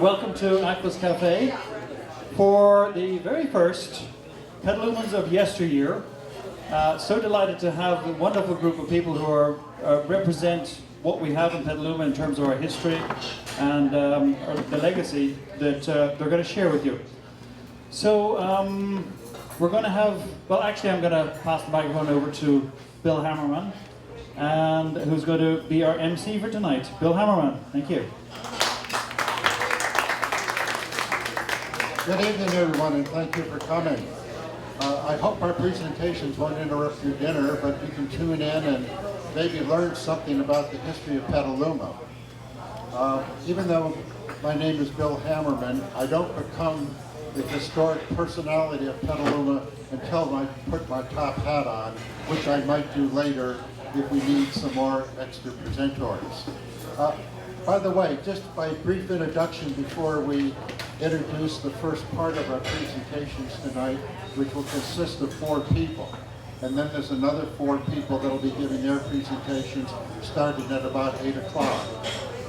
Welcome to Aquas Cafe for the very first Petalumans of Yesteryear. So delighted to have a wonderful group of people who are represent what we have in Petaluma in terms of our history and the legacy that they're going to share with you. So we're going to have, well actually I'm going to pass the microphone over to Bill Hammerman, and who's going to be our MC for tonight. Bill Hammerman, thank you. Good evening, everyone, and thank you for coming. I hope our presentations won't interrupt your dinner, but you can tune in and maybe learn something about the history of Petaluma. Even though my name is Bill Hammerman, I don't become the historic personality of Petaluma until I put my top hat on, which I might do later if we need some more extra presenters. By the way, just by brief introduction before we introduce the first part of our presentations tonight, which will consist of 4 people. And then there's another 4 people that will be giving their presentations starting at about 8 o'clock.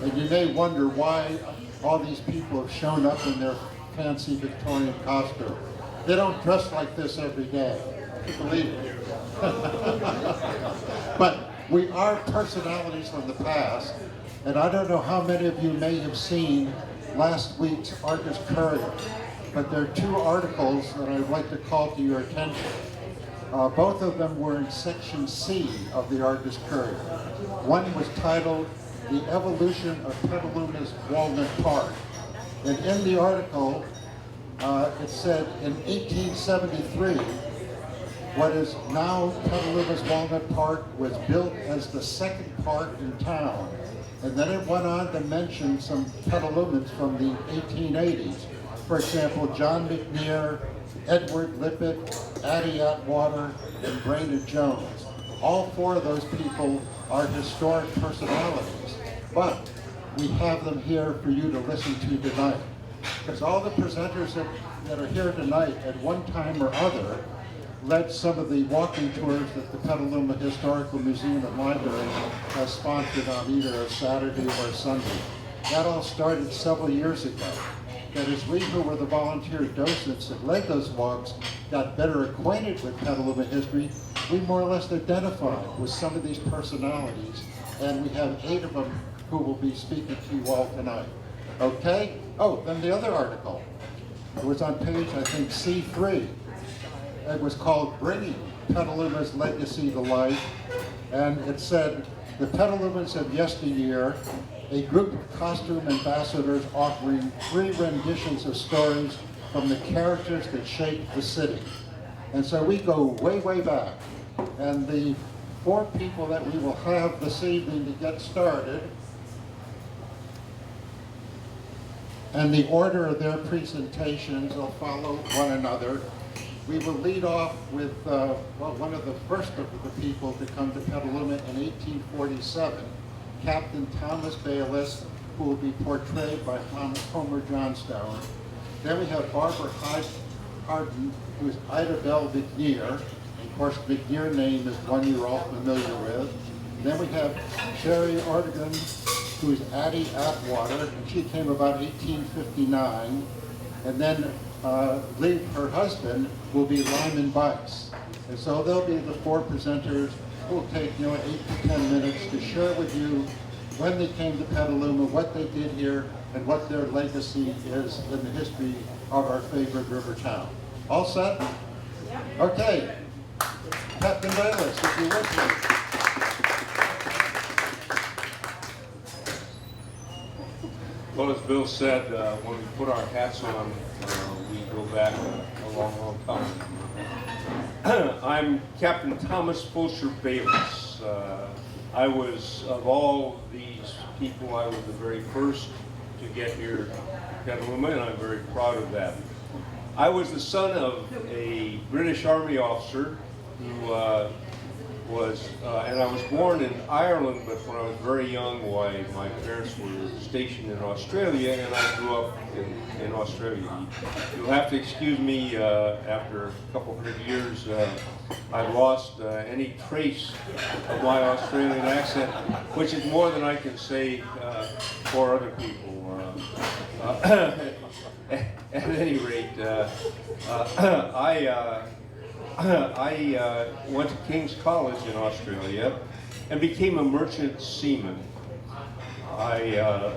And you may wonder why all these people have shown up in their fancy Victorian costume. They don't dress like this every day, believe me. But we are personalities from the past. And I don't know how many of you may have seen last week's Argus Courier, but there are 2 articles that I'd like to call to your attention. Both of them were in section C of the Argus Courier. One was titled, "The Evolution of Petaluma's Walnut Park." And in the article, it said, in 1873, what is now Petaluma's Walnut Park was built as the 2nd park in town. And then it went on to mention some Petalumans from the 1880s. For example, John McNear, Edward Lippett, Addie Atwater, and Brainerd Jones. All 4 of those people are historic personalities. But we have them here for you to listen to tonight. Because all the presenters that are here tonight at one time or other led some of the walking tours that the Petaluma Historical Museum and Library has sponsored on either a Saturday or a Sunday. That all started several years ago. That as we who were the volunteer docents that led those walks got better acquainted with Petaluma history, we more or less identified with some of these personalities, and we have 8 of them who will be speaking to you all tonight. Okay? Oh, then the other article. It was on page, I think, C3. It was called "Bringing Petaluma's Legacy to Life," and it said, "The Petalumans of Yesteryear, a group of costume ambassadors offering 3 renditions of stories from the characters that shaped the city." And so we go way, way back. And the 4 people that we will have this evening to get started, and the order of their presentations will follow one another. We will lead off with one of the first of the people to come to Petaluma in 1847, Captain Thomas Bayliss, who will be portrayed by Homer Johnstone. Then we have Barbara Harden, who is Ida Bell McNear. Of course, McNear name is one you're all familiar with. Then we have Sherry Ortigan, who is Addie Atwater, and she came about 1859. And then Lee, her husband, will be Lyman Bice. And so they'll be the 4 presenters who will take 8 to 10 minutes to share with you when they came to Petaluma, what they did here, and what their legacy is in the history of our favorite river town. All set? Okay. Captain Bayliss, if you would please. Well, as Bill said, when we put our hats on, we go back a long, long time. I'm Captain Thomas Fulcher Bayliss. I was, of all these people, I was the very first to get here to Petaluma, and I'm very proud of that. I was the son of a British Army officer who and I was born in Ireland, but when I was very young, why, my parents were stationed in Australia, and I grew up in Australia. You'll have to excuse me, after a couple hundred years, I've lost any trace of my Australian accent, which is more than I can say for other people. At any rate, I went to King's College in Australia and became a merchant seaman. I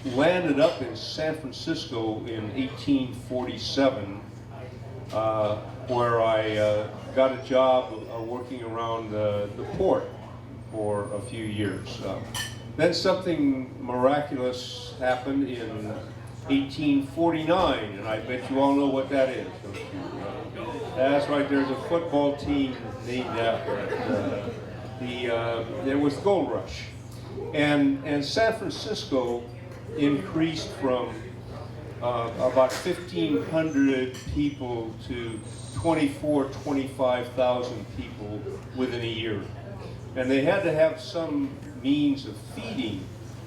landed up in San Francisco in 1847, where I got a job working around the port for a few years. Then something miraculous happened in 1849, and I bet you all know what that is, don't you? That's right, there's a football team named after it. There was the gold rush. And San Francisco increased from about 1,500 people to 25,000 people within a year. And they had to have some means of feeding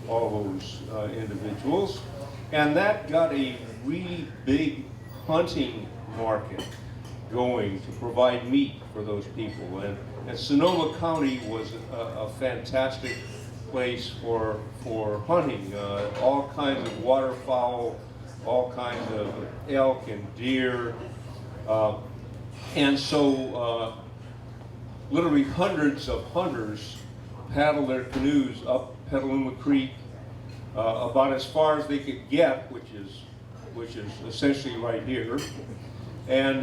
all those individuals. And that got a really big hunting market going to provide meat for those people. And Sonoma County was a fantastic place for hunting. All kinds of waterfowl, all kinds of elk and deer. And so literally hundreds of hunters paddled their canoes up Petaluma Creek about as far as they could get, which is essentially right here, and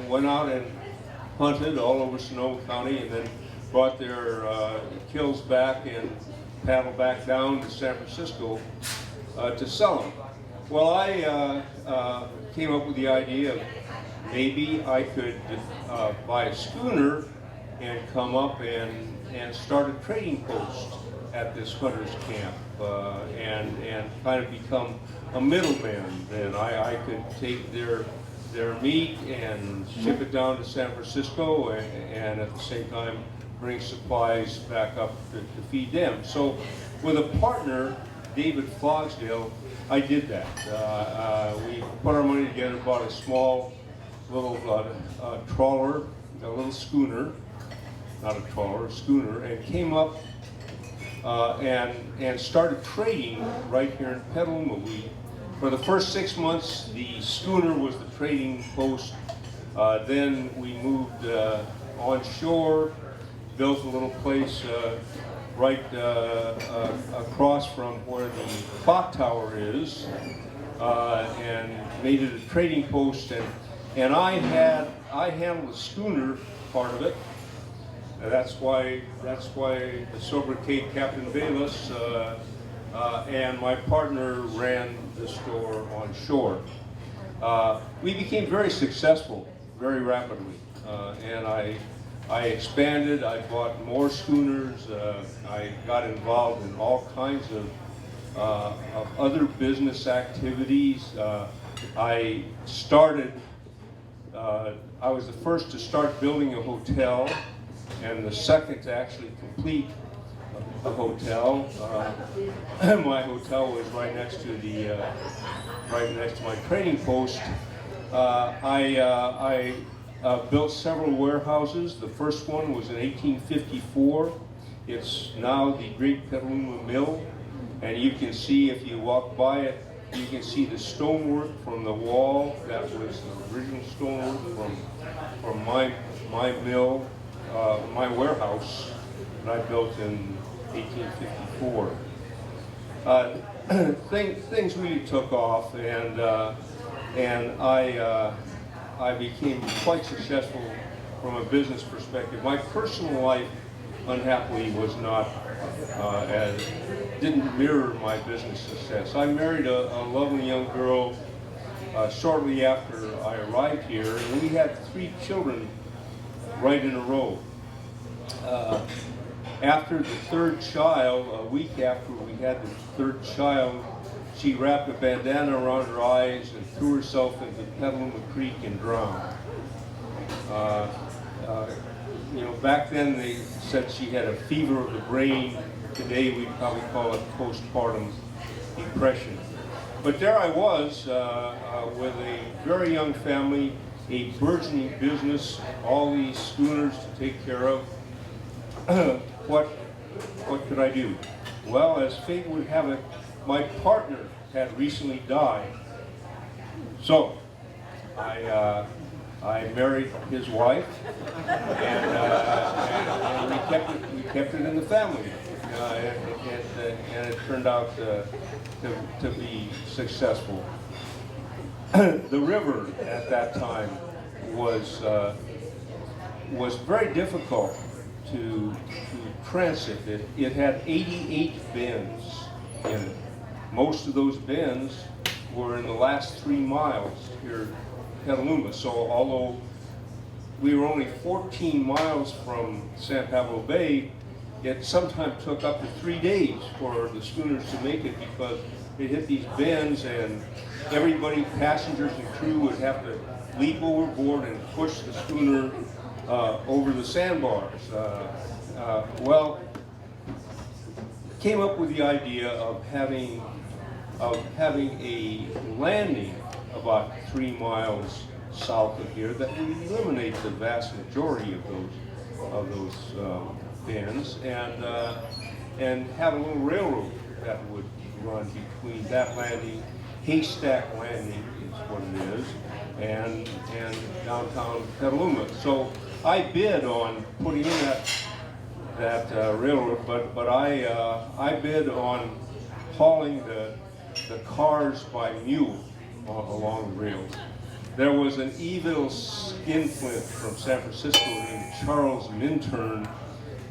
went out and hunted all over Sonoma County, and then brought their kills back and paddled back down to San Francisco to sell them. Well, I came up with the idea of maybe I could buy a schooner and come up and start a trading post at this hunter's camp, and kind of become a middleman. Then I could take their meat and ship it down to San Francisco, and at the same time bring supplies back up to feed them. So with a partner, David Fogsdale, I did that. We put our money together, bought a small little trawler, a little schooner, not a trawler, a schooner, and came up and started trading right here in Petaluma. For the first 6 months, the schooner was the trading post. Then we moved on shore, built a little place right across from where the clock tower is, and made it a trading post. And I handled the schooner part of it. That's why the sobriquet Captain Bayless, and my partner ran the store on shore. We became very successful very rapidly, and I expanded. I bought more schooners. I got involved in all kinds of other business activities. I was the first to start building a hotel, and the second to actually complete a hotel. My hotel was right next to my trading post. I built several warehouses. The first one was in 1854. It's now the Great Petaluma Mill, and you can see, if you walk by it, you can see the stonework from the wall. That was the original stonework from my mill, my warehouse that I built in 1854. Things really took off, and I became quite successful from a business perspective. My personal life, unhappily, was not didn't mirror my business success. I married a lovely young girl shortly after I arrived here, and we had 3 children right in a row. After the 3rd child, a week after we had the 3rd child, she wrapped a bandana around her eyes and threw herself into Petaluma Creek and drowned. you know, back then they said she had a fever of the brain. Today we'd probably call it postpartum depression. But there I was with a very young family, a burgeoning business, all these schooners to take care of. What could I do? Well, as fate would have it, my partner had recently died. So I married his wife, and we kept it in the family, and it turned out to be successful. The river at that time was very difficult to transit. It had 88 bends in it. Most of those bends were in the last 3 miles here in Petaluma. So although we were only 14 miles from San Pablo Bay, it sometimes took up to 3 days for the schooners to make it because it hit these bends and everybody, passengers and crew, would have to leap overboard and push the schooner over the sandbars. Well, came up with the idea of having a landing about 3 miles south of here that would eliminate the vast majority of those bends, and have a little railroad that would run between that landing, Haystack Landing is what it is, and downtown Petaluma. So I bid on putting in that railroad, but I bid on hauling the cars by mule along the rails. There was an evil skinflint from San Francisco named Charles Minturn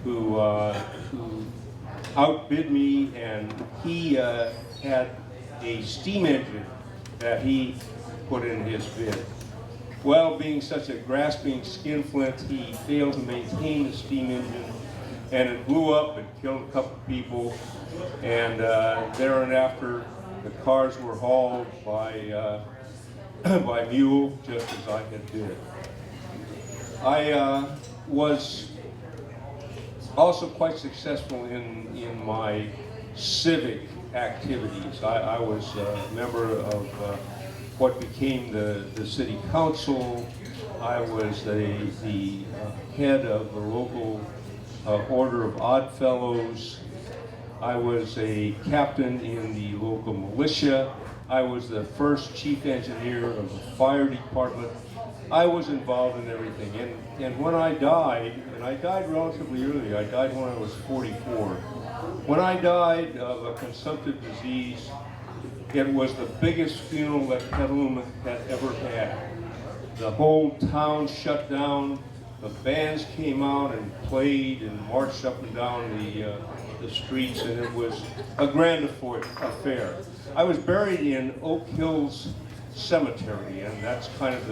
who outbid me, and he had a steam engine that he put in his bid. Well, being such a grasping skinflint, he failed to maintain the steam engine, and it blew up and killed a couple people, and thereafter the cars were hauled by mule, just as I had bid. I was also quite successful in my civic activities. I was a member of what became the city council. I was the head of the local Order of Odd Fellows. I was a captain in the local militia. I was the first chief engineer of the fire department. I was involved in everything. And when I died, and I died relatively early, I died when I was 44. When I died of a consumptive disease, it was the biggest funeral that Petaluma had ever had. The whole town shut down. The bands came out and played and marched up and down the streets, and it was a grand affair. I was buried in Oak Hills Cemetery, and that's kind of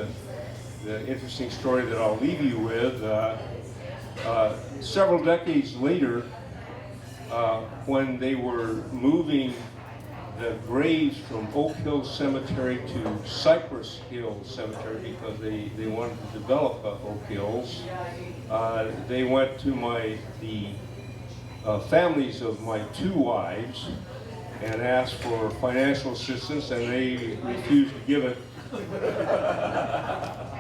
the interesting story that I'll leave you with. Several decades later, when they were moving the graves from Oak Hill Cemetery to Cypress Hill Cemetery because they wanted to develop Oak Hills, they went to the families of my 2 wives and asked for financial assistance, and they refused to give it.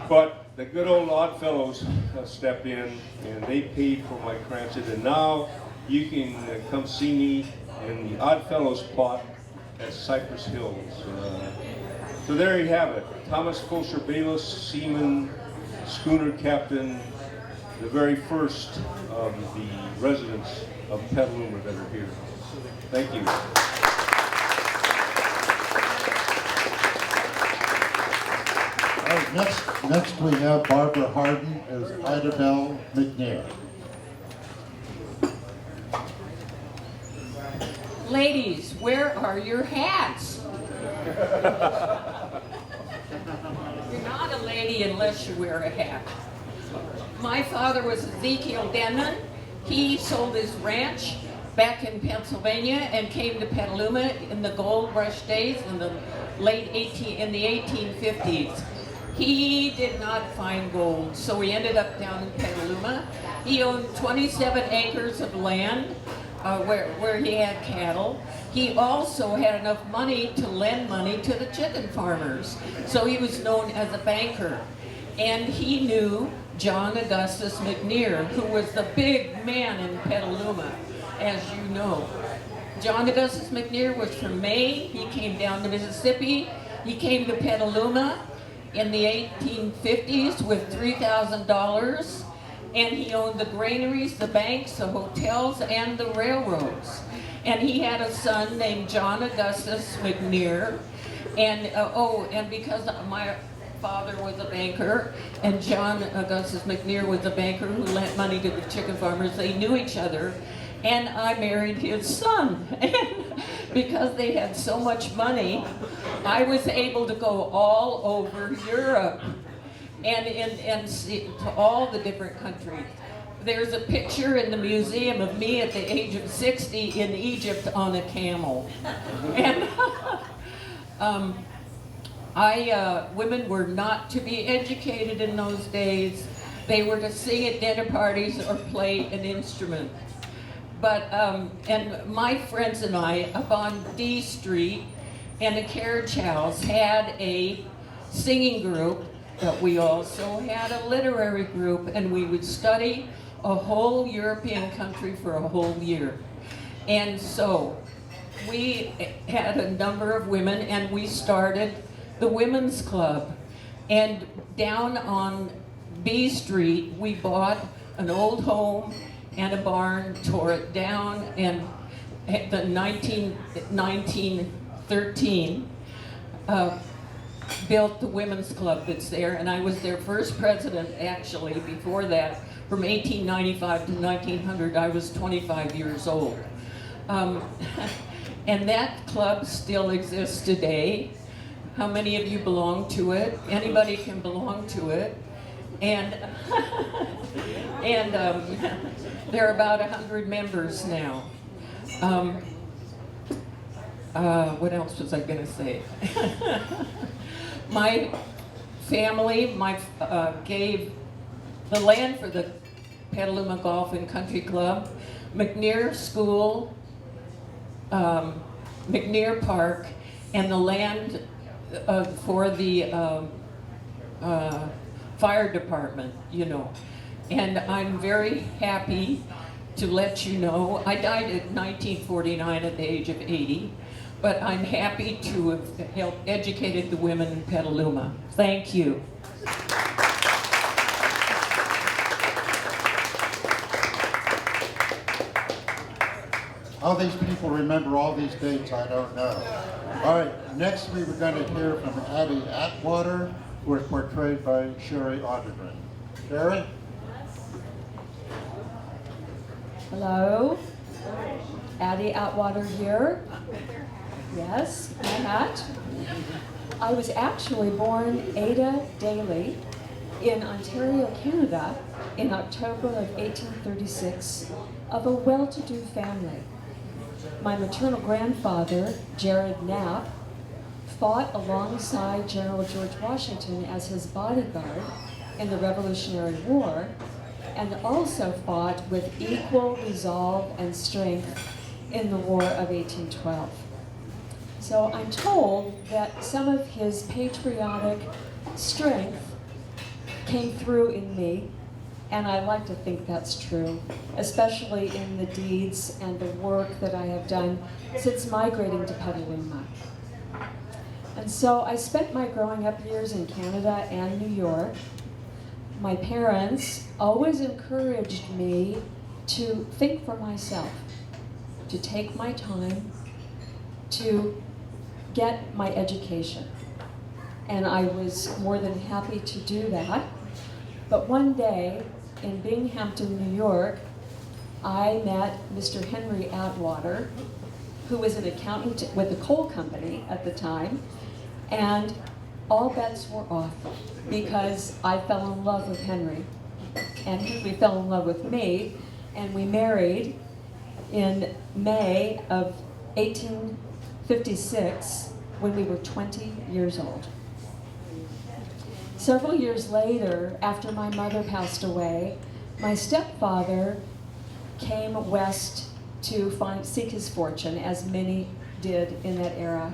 But the good old Oddfellows stepped in, and they paid for my transit, and now you can come see me in the Oddfellows plot at Cypress Hills. So there you have it. Thomas Fulcher Bayless, seaman, schooner captain, the very first of the residents of Petaluma that are here. Thank you. All right, next we have Barbara Harden as Ida Bell McNair. Ladies, where are your hats? You're not a lady unless you wear a hat. My father was Ezekiel Denman. He sold his ranch back in Pennsylvania and came to Petaluma in the gold rush days in the in the 1850s. He did not find gold, so he ended up down in Petaluma. He owned 27 acres of land where he had cattle. He also had enough money to lend money to the chicken farmers, so he was known as a banker. And he knew John Augustus McNear, who was the big man in Petaluma, as you know. John Augustus McNear was from Maine. He came down to Mississippi. He came to Petaluma in the 1850s with $3,000, and he owned the granaries, the banks, the hotels, and the railroads. And he had a son named John Augustus McNear, and and because my father was a banker and John Augustus McNear was a banker who lent money to the chicken farmers, they knew each other, and I married his son. And because they had so much money, I was able to go all over Europe and see to all the different countries. There's a picture in the museum of me at the age of 60 in Egypt on a camel. And women were not to be educated in those days. They were to sing at dinner parties or play an instrument. But, and my friends and I, up on D Street in the carriage house, had a singing group, but we also had a literary group, and we would study a whole European country for a whole year. And so we had a number of women, and we started the Women's Club. And down on B Street, we bought an old home and a barn, tore it down, and the 1913 built the Women's Club that's there, and I was their first president, actually. Before that, from 1895 to 1900, I was 25 years old. And that club still exists today. How many of you belong to it? Anybody can belong to it. And, there are about 100 members now. What else was I going to say? My family gave the land for the Petaluma Golf and Country Club, McNear School, McNear Park, and the land for the fire department, you know. And I'm very happy to let you know, I died in 1949 at the age of 80, but I'm happy to have helped educated the women in Petaluma. Thank you. How these people remember all these dates, I don't know. All right, next we were going to hear from Addie Atwater, who was portrayed by Sherry Ottergren. Sherry? Hello, Addie Atwater here. Yes, my hat. I was actually born Ada Daly in Ontario, Canada in October of 1836 of a well-to-do family. My maternal grandfather, Jared Knapp, fought alongside General George Washington as his bodyguard in the Revolutionary War, and also fought with equal resolve and strength in the War of 1812. So I'm told that some of his patriotic strength came through in me, and I like to think that's true, especially in the deeds and the work that I have done since migrating to Petaluma. And so I spent my growing up years in Canada and New York. My parents always encouraged me to think for myself, to take my time, to get my education. And I was more than happy to do that. But one day in Binghamton, New York, I met Mr. Henry Atwater, who was an accountant with the coal company at the time, and all bets were off because I fell in love with Henry, and Henry fell in love with me, and we married in May of 1856 when we were 20 years old. Several years later, after my mother passed away, my stepfather came west to seek his fortune, as many did in that era.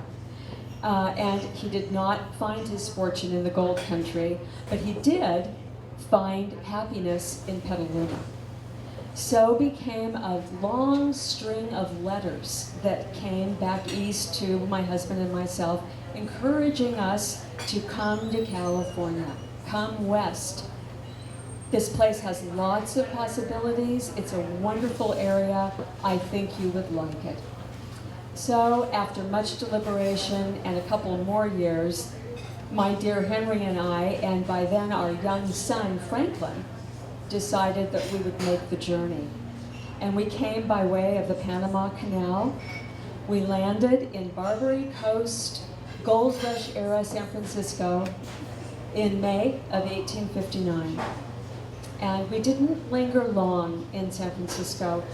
And he did not find his fortune in the gold country, but he did find happiness in Petaluma. So became a long string of letters that came back east to my husband and myself, encouraging us to come to California, come west. This place has lots of possibilities. It's a wonderful area. I think you would like it. So after much deliberation and a couple more years, my dear Henry and I, and by then our young son Franklin, decided that we would make the journey. And we came by way of the Panama Canal. We landed in Barbary Coast, Gold Rush era San Francisco in May of 1859. And we didn't linger long in San Francisco.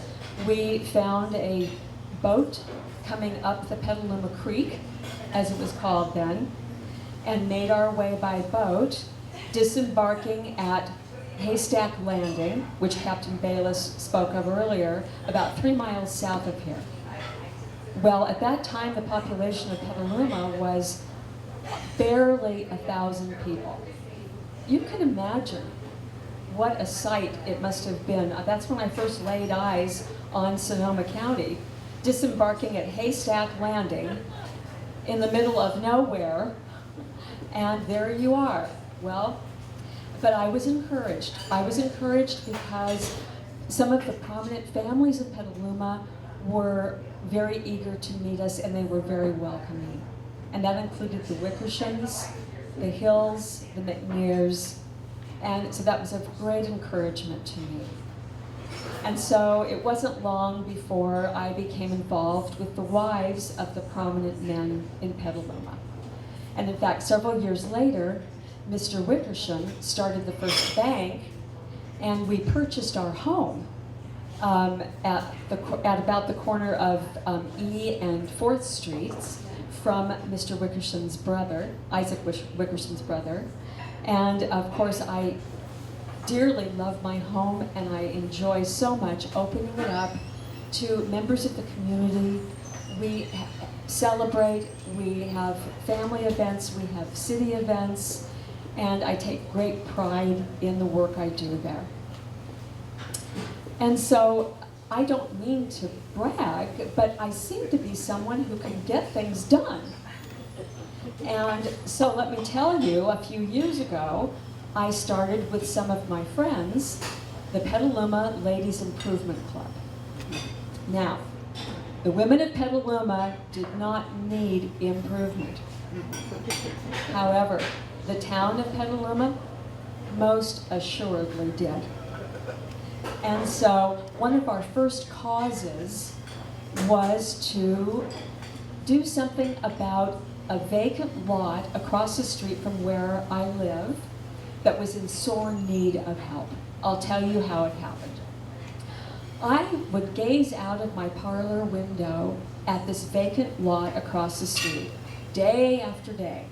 We found a boat coming up the Petaluma Creek, as it was called then, and made our way by boat, disembarking at Haystack Landing, which Captain Bayless spoke of earlier, about 3 miles south of here. Well, at that time, the population of Petaluma was barely 1,000 people. You can imagine what a sight it must have been. That's when I first laid eyes on Sonoma County, disembarking at Haystack Landing in the middle of nowhere, and there you are. Well, but I was encouraged. I was encouraged because some of the prominent families of Petaluma were very eager to meet us, and they were very welcoming. And that included the Wickershams, the Hills, the McNairs, and so that was of great encouragement to me. And so it wasn't long before I became involved with the wives of the prominent men in Petaluma. And in fact, several years later, Mr. Wickersham started the first bank, and we purchased our home at about the corner of E and 4th Streets from Mr. Wickersham's brother, Isaac Wickersham's brother. And of course, I dearly love my home, and I enjoy so much opening it up to members of the community. We celebrate, we have family events, we have city events, and I take great pride in the work I do there. And so I don't mean to brag, but I seem to be someone who can get things done. And so let me tell you, a few years ago, I started with some of my friends, the Petaluma Ladies Improvement Club. Now, the women of Petaluma did not need improvement. However, the town of Petaluma most assuredly did. And so one of our first causes was to do something about a vacant lot across the street from where I live that was in sore need of help. I'll tell you how it happened. I would gaze out of my parlor window at this vacant lot across the street, day after day.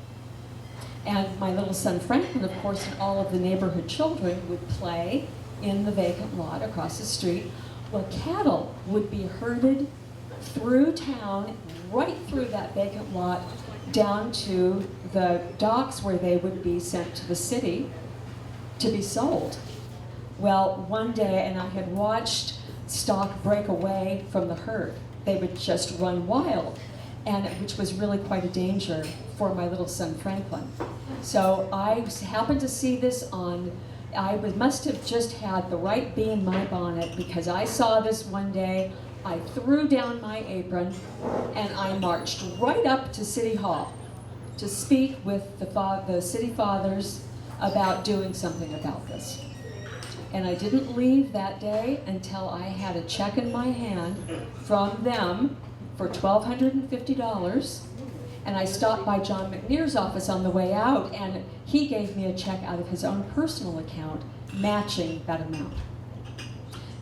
And my little son Franklin, of course, and all of the neighborhood children would play in the vacant lot across the street. Well, cattle would be herded through town, right through that vacant lot, down to the docks where they would be sent to the city to be sold. Well, one day, and I had watched stock break away from the herd. They would just run wild, and which was really quite a danger for my little son Franklin. So I happened to see this must have just had the right bee in my bonnet, because I saw this one day. I threw down my apron and I marched right up to City Hall to speak with the city fathers about doing something about this. And I didn't leave that day until I had a check in my hand from them for $1,250. And I stopped by John McNair's office on the way out, and he gave me a check out of his own personal account matching that amount.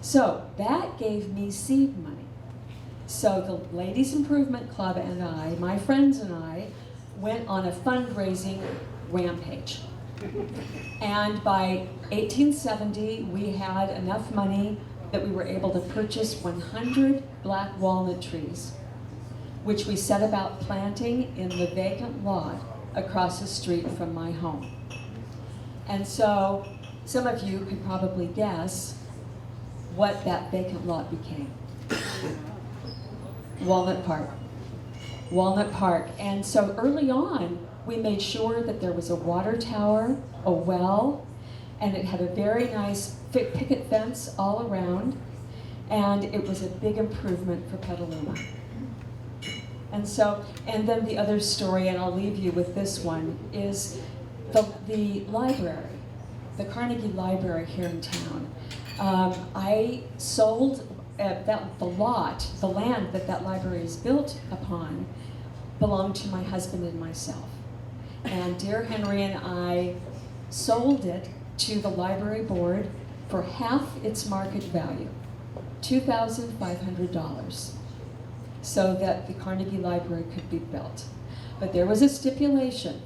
So that gave me seed money. So the Ladies Improvement Club and I, my friends and I, went on a fundraising rampage. And by 1870, we had enough money that we were able to purchase 100 black walnut trees, which we set about planting in the vacant lot across the street from my home. And so some of you could probably guess what that vacant lot became. Walnut Park. Walnut Park. And so early on, we made sure that there was a water tower, a well, and it had a very nice picket fence all around, and it was a big improvement for Petaluma. And so, and then the other story, and I'll leave you with this one, is the library, the Carnegie Library here in town. I sold the land that library is built upon belonged to my husband and myself. And dear Henry and I sold it to the library board for half its market value, $2,500, so that the Carnegie Library could be built. But there was a stipulation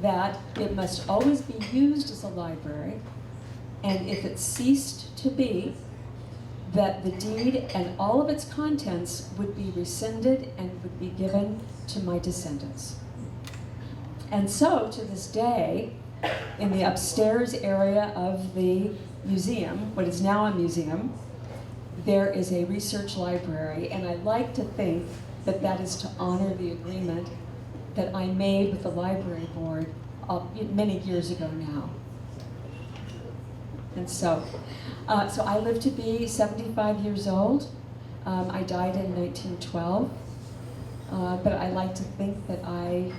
that it must always be used as a library, and if it ceased to be, that the deed and all of its contents would be rescinded and would be given to my descendants. And so, to this day, in the upstairs area of the museum, what is now a museum, there is a research library, and I like to think that that is to honor the agreement that I made with the library board many years ago now. And so I lived to be 75 years old. I died in 1912, but I like to think that I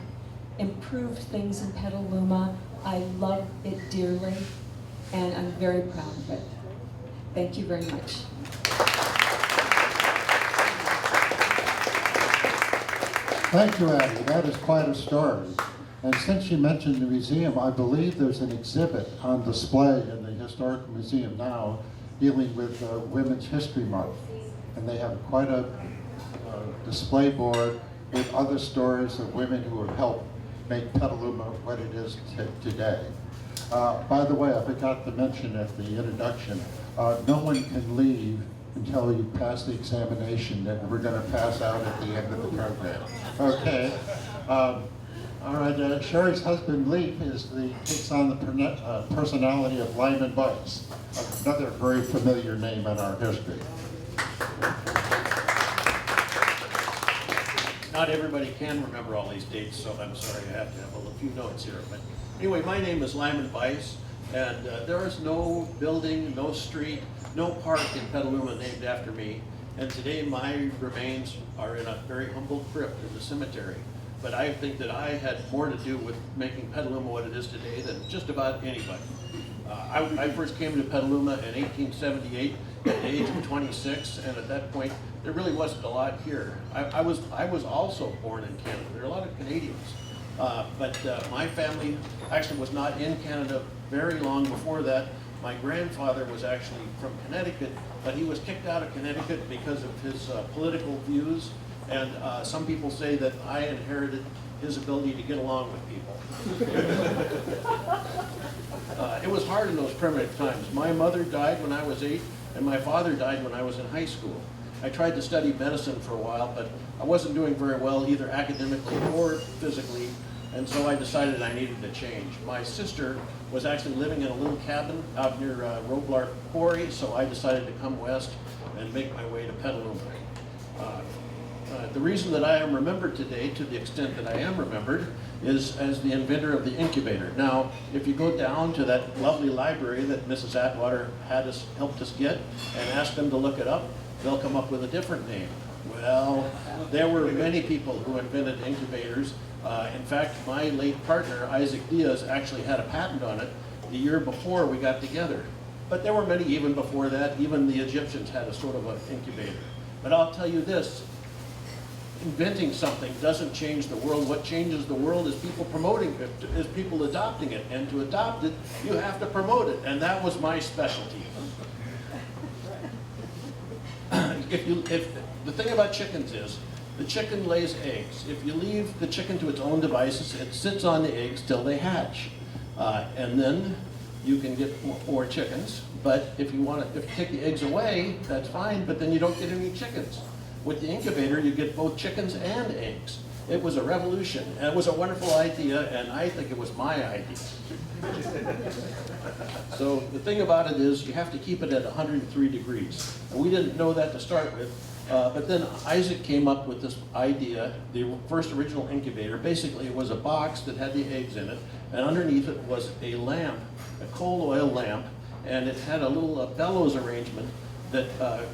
improved things in Petaluma. I love it dearly, and I'm very proud of it. Thank you very much. Thank you, Addie. That is quite a story. And since you mentioned the museum, I believe there's an exhibit on display in the Historical Museum now dealing with Women's History Month. And they have quite a display board with other stories of women who have helped make Petaluma what it is today. By the way, I forgot to mention at the introduction, no one can leave until you pass the examination that we're going to pass out at the end of the program. Okay. All right, Sherry's husband, Leif, takes on the personality of Lyman Bice, another very familiar name in our history. Not everybody can remember all these dates, so I'm sorry I have to have a few notes here. But anyway, my name is Lyman Bice, and there is no building, no street, no park in Petaluma named after me. And today my remains are in a very humble crypt in the cemetery. But I think that I had more to do with making Petaluma what it is today than just about anybody. I first came to Petaluma in 1878 at the age of 26, and at that point, there really wasn't a lot here. I was also born in Canada. There are a lot of Canadians, but my family actually was not in Canada very long before that. My grandfather was actually from Connecticut, but he was kicked out of Connecticut because of his political views. And some people say that I inherited his ability to get along with people. It was hard in those primitive times. My mother died when I was 8, and my father died when I was in high school. I tried to study medicine for a while, but I wasn't doing very well either academically or physically, and so I decided I needed to change. My sister was actually living in a little cabin out near Roblar Quarry, so I decided to come west and make my way to Petaluma. The reason that I am remembered today, to the extent that I am remembered, is as the inventor of the incubator. Now, if you go down to that lovely library that Mrs. Atwater helped us get and ask them to look it up, they'll come up with a different name. Well, there were many people who invented incubators. In fact, my late partner, Isaac Diaz, actually had a patent on it the year before we got together. But there were many even before that. Even the Egyptians had a sort of an incubator. But I'll tell you this, inventing something doesn't change the world. What changes the world is people promoting it, is people adopting it. And to adopt it, you have to promote it. And that was my specialty. If the thing about chickens is, the chicken lays eggs. If you leave the chicken to its own devices, it sits on the eggs till they hatch. And then you can get more chickens, but if you take the eggs away, that's fine, but then you don't get any chickens. With the incubator, you get both chickens and eggs. It was a revolution, and it was a wonderful idea, and I think it was my idea. So the thing about it is you have to keep it at 103 degrees. And we didn't know that to start with, but then Isaac came up with this idea, the first original incubator. Basically, it was a box that had the eggs in it, and underneath it was a lamp, a coal oil lamp, and it had a little bellows arrangement that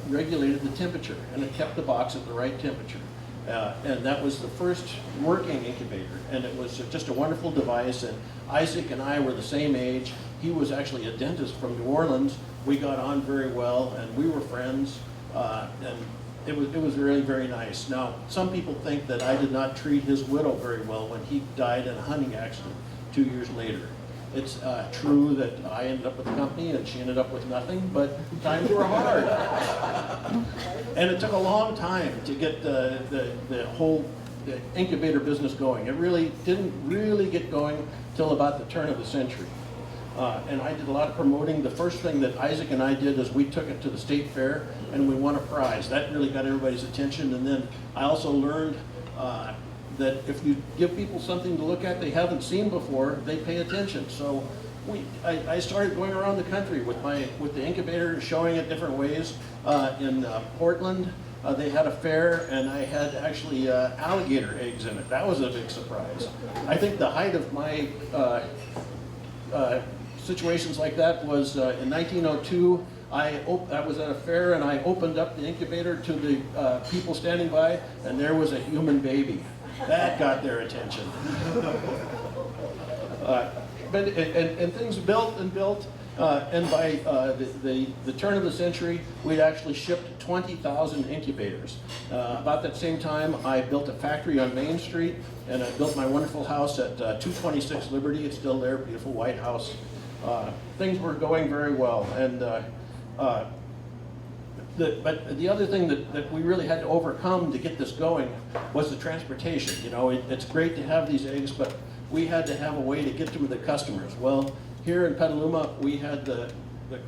regulated the temperature, and it kept the box at the right temperature. And that was the first working incubator, and it was just a wonderful device. And Isaac and I were the same age. He was actually a dentist from New Orleans. We got on very well, and we were friends, and it was really very nice. Now, some people think that I did not treat his widow very well when he died in a hunting accident 2 years later. It's true that I ended up with the company and she ended up with nothing, but times were hard. And it took a long time to get the whole incubator business going. It really didn't really get going till about the turn of the century. And I did a lot of promoting. The first thing that Isaac and I did is we took it to the state fair and we won a prize. That really got everybody's attention. And then I also learned that if you give people something to look at they haven't seen before, they pay attention. So I started going around the country with the incubator, showing it different ways. In Portland, they had a fair, and I had actually alligator eggs in it. That was a big surprise. I think the height of my situations like that was in 1902. I was at a fair, and I opened up the incubator to the people standing by, and there was a human baby. That got their attention. And things built and built, and by the turn of the century, we'd actually shipped 20,000 incubators. About that same time, I built a factory on Main Street, and I built my wonderful house at 226 Liberty. It's still there, beautiful white house. Things were going very well, and but the other thing that we really had to overcome to get this going was the transportation. You know, it's great to have these eggs, but we had to have a way to get to the customers. Well, here in Petaluma, we had the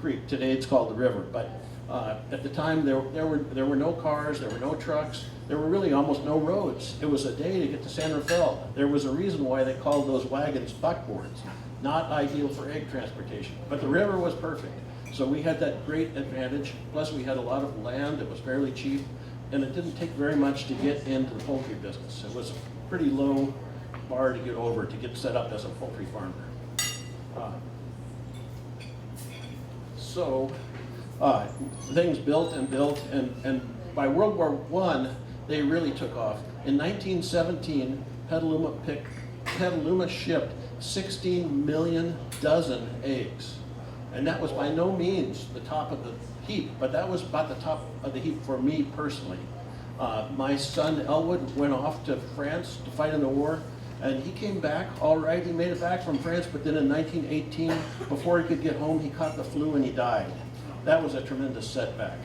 creek. Today it's called the river, but at the time there were no cars, there were no trucks, there were really almost no roads. It was a day to get to San Rafael. There was a reason why they called those wagons buckboards. Not ideal for egg transportation, but the river was perfect. So we had that great advantage. Plus we had a lot of land. It was fairly cheap, and it didn't take very much to get into the poultry business. It was a pretty low bar to get over to get set up as a poultry farmer. Things built and built, and by World War I, they really took off. In 1917, Petaluma shipped 16 million dozen eggs. And that was by no means the top of the heap, but that was about the top of the heap for me personally. My son Elwood went off to France to fight in the war, and he came back all right. He made it back from France, but then in 1918, before he could get home, he caught the flu and he died. That was a tremendous setback.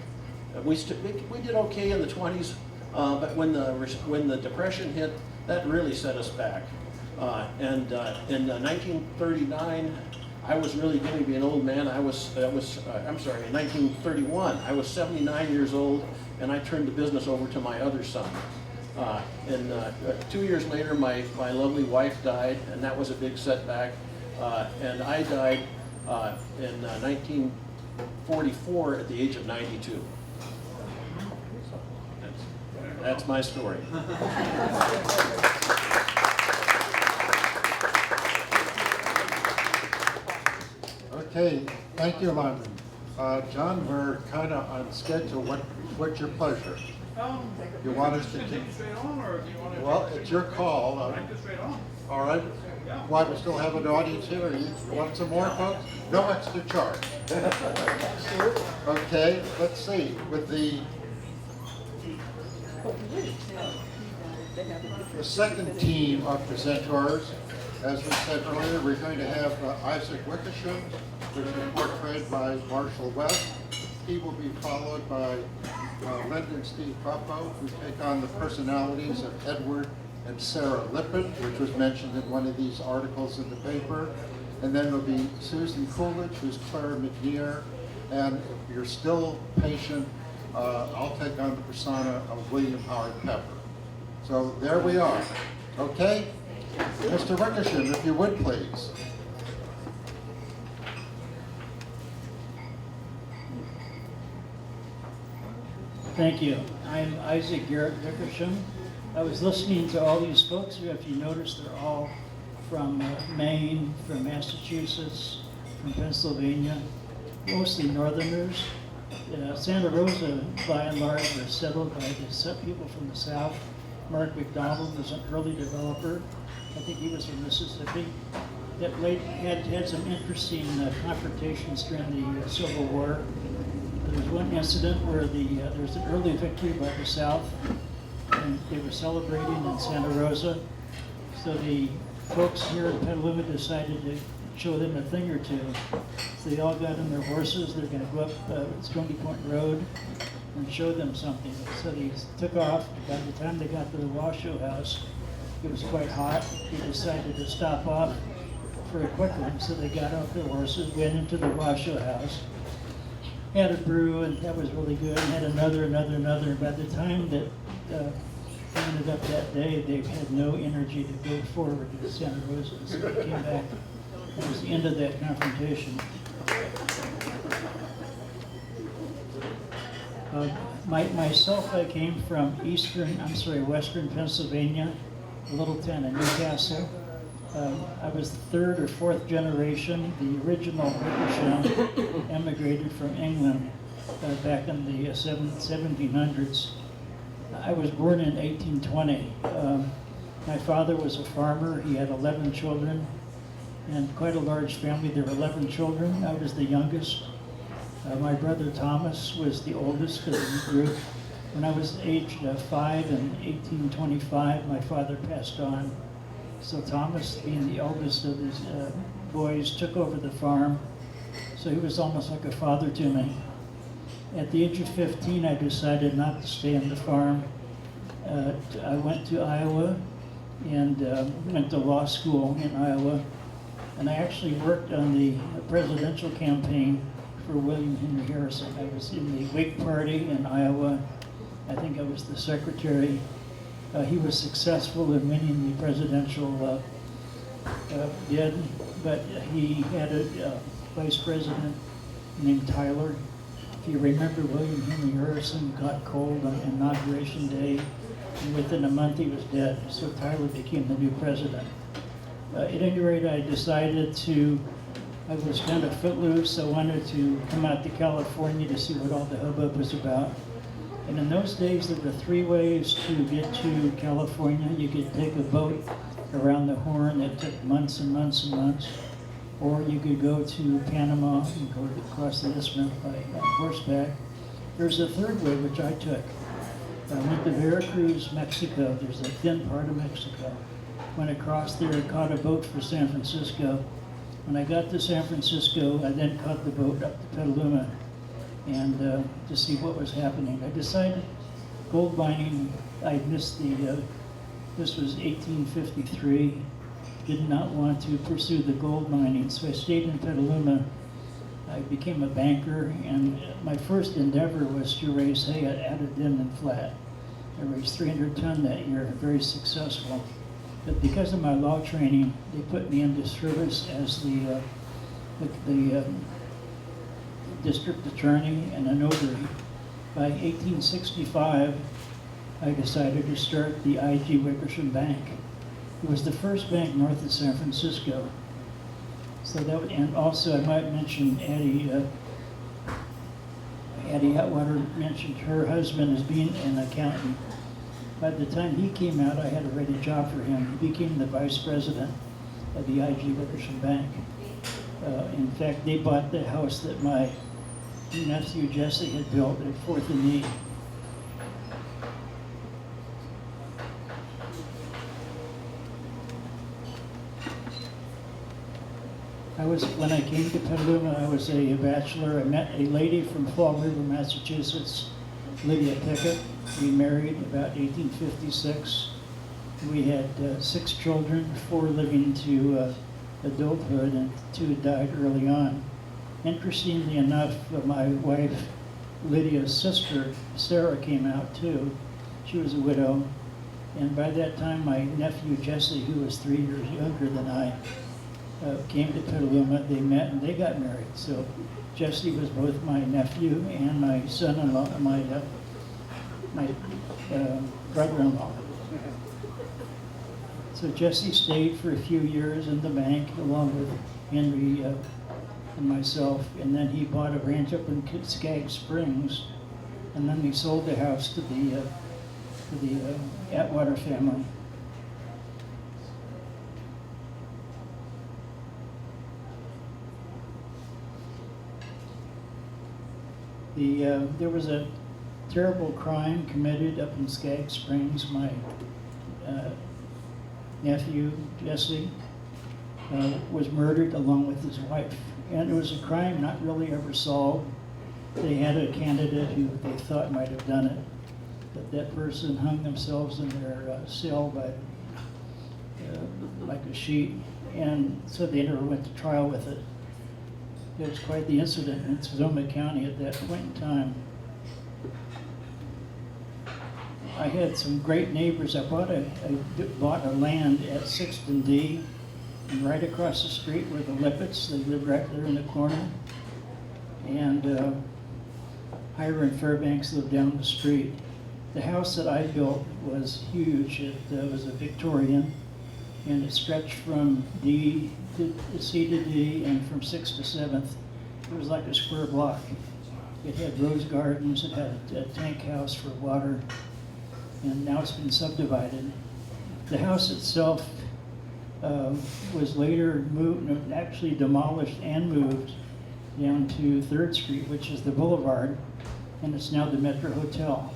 We did okay in the 20s, but when the Depression hit, that really set us back. In 1939, I was really getting to be an old man. In 1931, I was 79 years old, and I turned the business over to my other son. 2 years later, my lovely wife died, and that was a big setback. And I died in 1944 at the age of 92. So that's my story. Okay, thank you, Lyman. John, we're kind of on schedule. What's your pleasure? You want us to take straight on, or do you want to? Well, it's your call. Straight on. All right. Yeah. Why, we still have an audience here? Or you want some more, folks? No extra charge. Okay, let's see. With the second team of presenters, as we said earlier, we're going to have Isaac Wickersham, which is portrayed by Marshall West. He will be followed by Linda and Steve Buffo, who take on the personalities of Edward and Sarah Lippin, which was mentioned in one of these articles in the paper. and then it'll be Susan Coolidge, who's Claire McNear, and if you're still patient, I'll take on the persona of William Howard Pepper. So there we are. Okay? Mr. Wickersham, if you would please. Thank you. I'm Isaac Garrett Wickersham. I was listening to all these folks who, if you notice, they're all from Maine, from Massachusetts, from Pennsylvania, mostly Northerners. Santa Rosa, by and large, was settled by the people from the South. Mark McDonald was an early developer. I think he was from Mississippi. That had some interesting confrontations during the Civil War. There was one incident where there was an early victory by the South, and they were celebrating in Santa Rosa. So the folks here in Petaluma decided to show them a thing or two. So they all got on their horses. They're going to go up Stony Point Road and show them something. So they took off. By the time they got to the Washoe House, it was quite hot. They decided to stop off for a quick one. So they got off their horses, went into the Washoe House, had a brew, and that was really good, and had another. And by the time that they ended up that day, they had no energy to go forward to Santa Rosa. So they came back. That was the end of that confrontation. Myself, I came from western Pennsylvania, a little town of Newcastle. I was the third or fourth generation. The original Wickersham emigrated from England back in the 1700s. I was born in 1820. My father was a farmer. He had 11 children and quite a large family. There were 11 children. I was the youngest. My brother Thomas was the oldest of the group. When I was aged 5 in 1825, my father passed on. So Thomas, being the eldest of his boys, took over the farm. So he was almost like a father to me. At the age of 15, I decided not to stay on the farm. I went to Iowa and went to law school in Iowa. And I actually worked on the presidential campaign for William Henry Harrison. I was in the Whig Party in Iowa. I think I was the secretary. He was successful in winning the presidential bid, but he had a vice president named Tyler. If you remember, William Henry Harrison got cold on Inauguration Day, and within a month he was dead. So Tyler became the new president. At any rate, I decided I was kind of footloose. I wanted to come out to California to see what all the hubbub was about. And in those days, there were 3 ways to get to California. You could take a boat around the Horn that took months and months and months, or you could go to Panama and go across the isthmus by horseback. There's a 3rd way, which I took. I went to Veracruz, Mexico. There's a thin part of Mexico. Went across there and caught a boat for San Francisco. When I got to San Francisco, I then caught the boat up to Petaluma and to see what was happening. I decided gold mining, I missed this was 1853, did not want to pursue the gold mining, so I stayed in Petaluma. I became a banker, and my first endeavor was to raise hay at a Denman Flat. I raised 300 ton that year, very successful. But because of my law training, they put me into service as the district attorney and a notary. By 1865, I decided to start the I.G. Wickersham Bank. It was the first bank north of San Francisco. So that, and also I might mention Addie Atwater mentioned her husband as being an accountant. By the time he came out, I had a ready job for him. He became the vice president of the I.G. Wickersham Bank. In fact, they bought the house that my nephew Jesse had built at 4th and E. When I came to Petaluma, I was a bachelor. I met a lady from Fall River, Massachusetts, Lydia Pickett. We married about 1856. We had 6 children, 4 living to adulthood, and 2 died early on. Interestingly enough, my wife Lydia's sister Sarah came out too. She was a widow, and by that time my nephew Jesse, who was 3 years younger than I, came to Petaluma. They met and they got married. So Jesse was both my nephew and my son-in-law, my brother-in-law. So Jesse stayed for a few years in the bank along with Henry and myself, and then he bought a ranch up in Skag Springs, and then he sold the house to the Atwater family. There was a terrible crime committed up in Skag Springs. My nephew, Jesse, was murdered along with his wife. And it was a crime not really ever solved. They had a candidate who they thought might have done it, but that person hung themselves in their cell by like a sheet, and so they never went to trial with it. It was quite the incident in Sonoma County at that point in time. I had some great neighbors. I bought a land at 6th and D, and right across the street were the Lippett's. They lived right there in the corner. And Hiram Fairbanks lived down the street. The house that I built was huge. It was a Victorian, and it stretched from C to D, and from 6th to 7th. It was like a square block. It had rose gardens. It had a tank house for water, and now it's been subdivided. The house itself was later moved, actually demolished and moved down to 3rd Street, which is the boulevard, and it's now the Metro Hotel.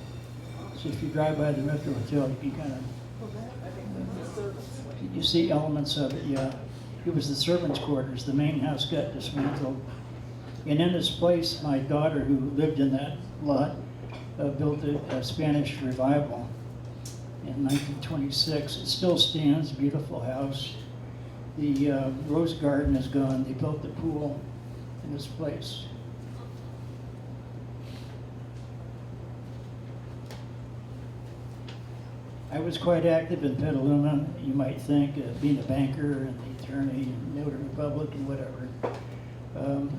So if you drive by the Metro Hotel, you can kind of, you see elements of it, yeah. It was the servants' quarters. The main house got dismantled. And in its place, my daughter, who lived in that lot, built a Spanish revival in 1926. It still stands, beautiful house. The rose garden is gone. They built the pool in its place. I was quite active in Petaluma, you might think, being a banker and the attorney and notary public and whatever.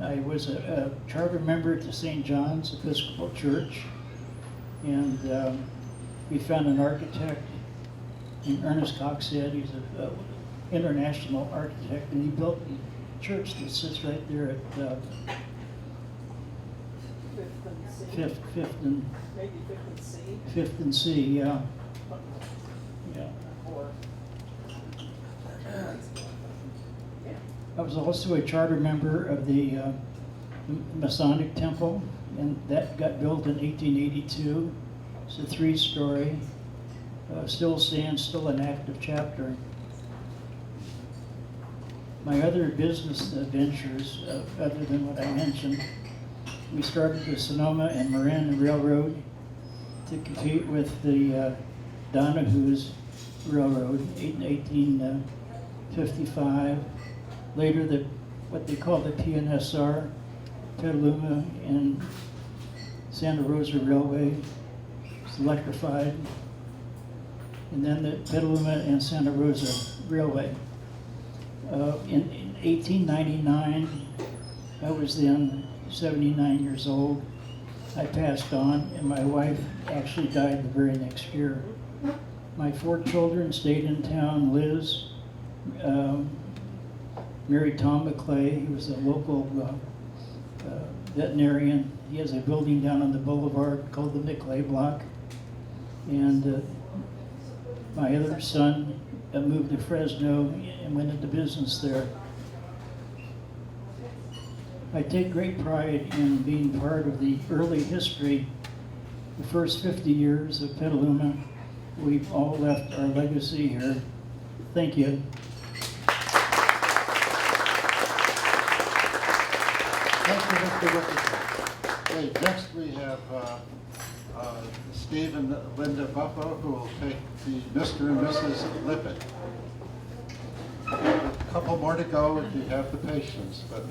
I was a charter member at the St. John's Episcopal Church, and we found an architect named Ernest Coxhead. He's an international architect, and he built the church that sits right there at Fifth and C, yeah. Yeah. I was also a charter member of the Masonic Temple, and that got built in 1882. It's a 3-story, still stands, still an active chapter. My other business ventures, other than what I mentioned, we started the Sonoma and Marin Railroad to compete with the Donahue's Railroad in 1855. Later, what they call the PNSR, Petaluma and Santa Rosa Railway, was electrified. And then the Petaluma and Santa Rosa Railway. In 1899, I was then 79 years old. I passed on, and my wife actually died the very next year. My 4 children stayed in town. Liz married Tom McClay. He was a local veterinarian. He has a building down on the boulevard called the McClay Block. And my other son moved to Fresno and went into business there. I take great pride in being part of the early history, the first 50 years of Petaluma. We've all left our legacy here. Thank you. Thank you, Mr. Richardson. Okay, next we have Steve and Linda Buffo, who will take the Mr. and Mrs. Lippett. couple more to go if you have the patience. But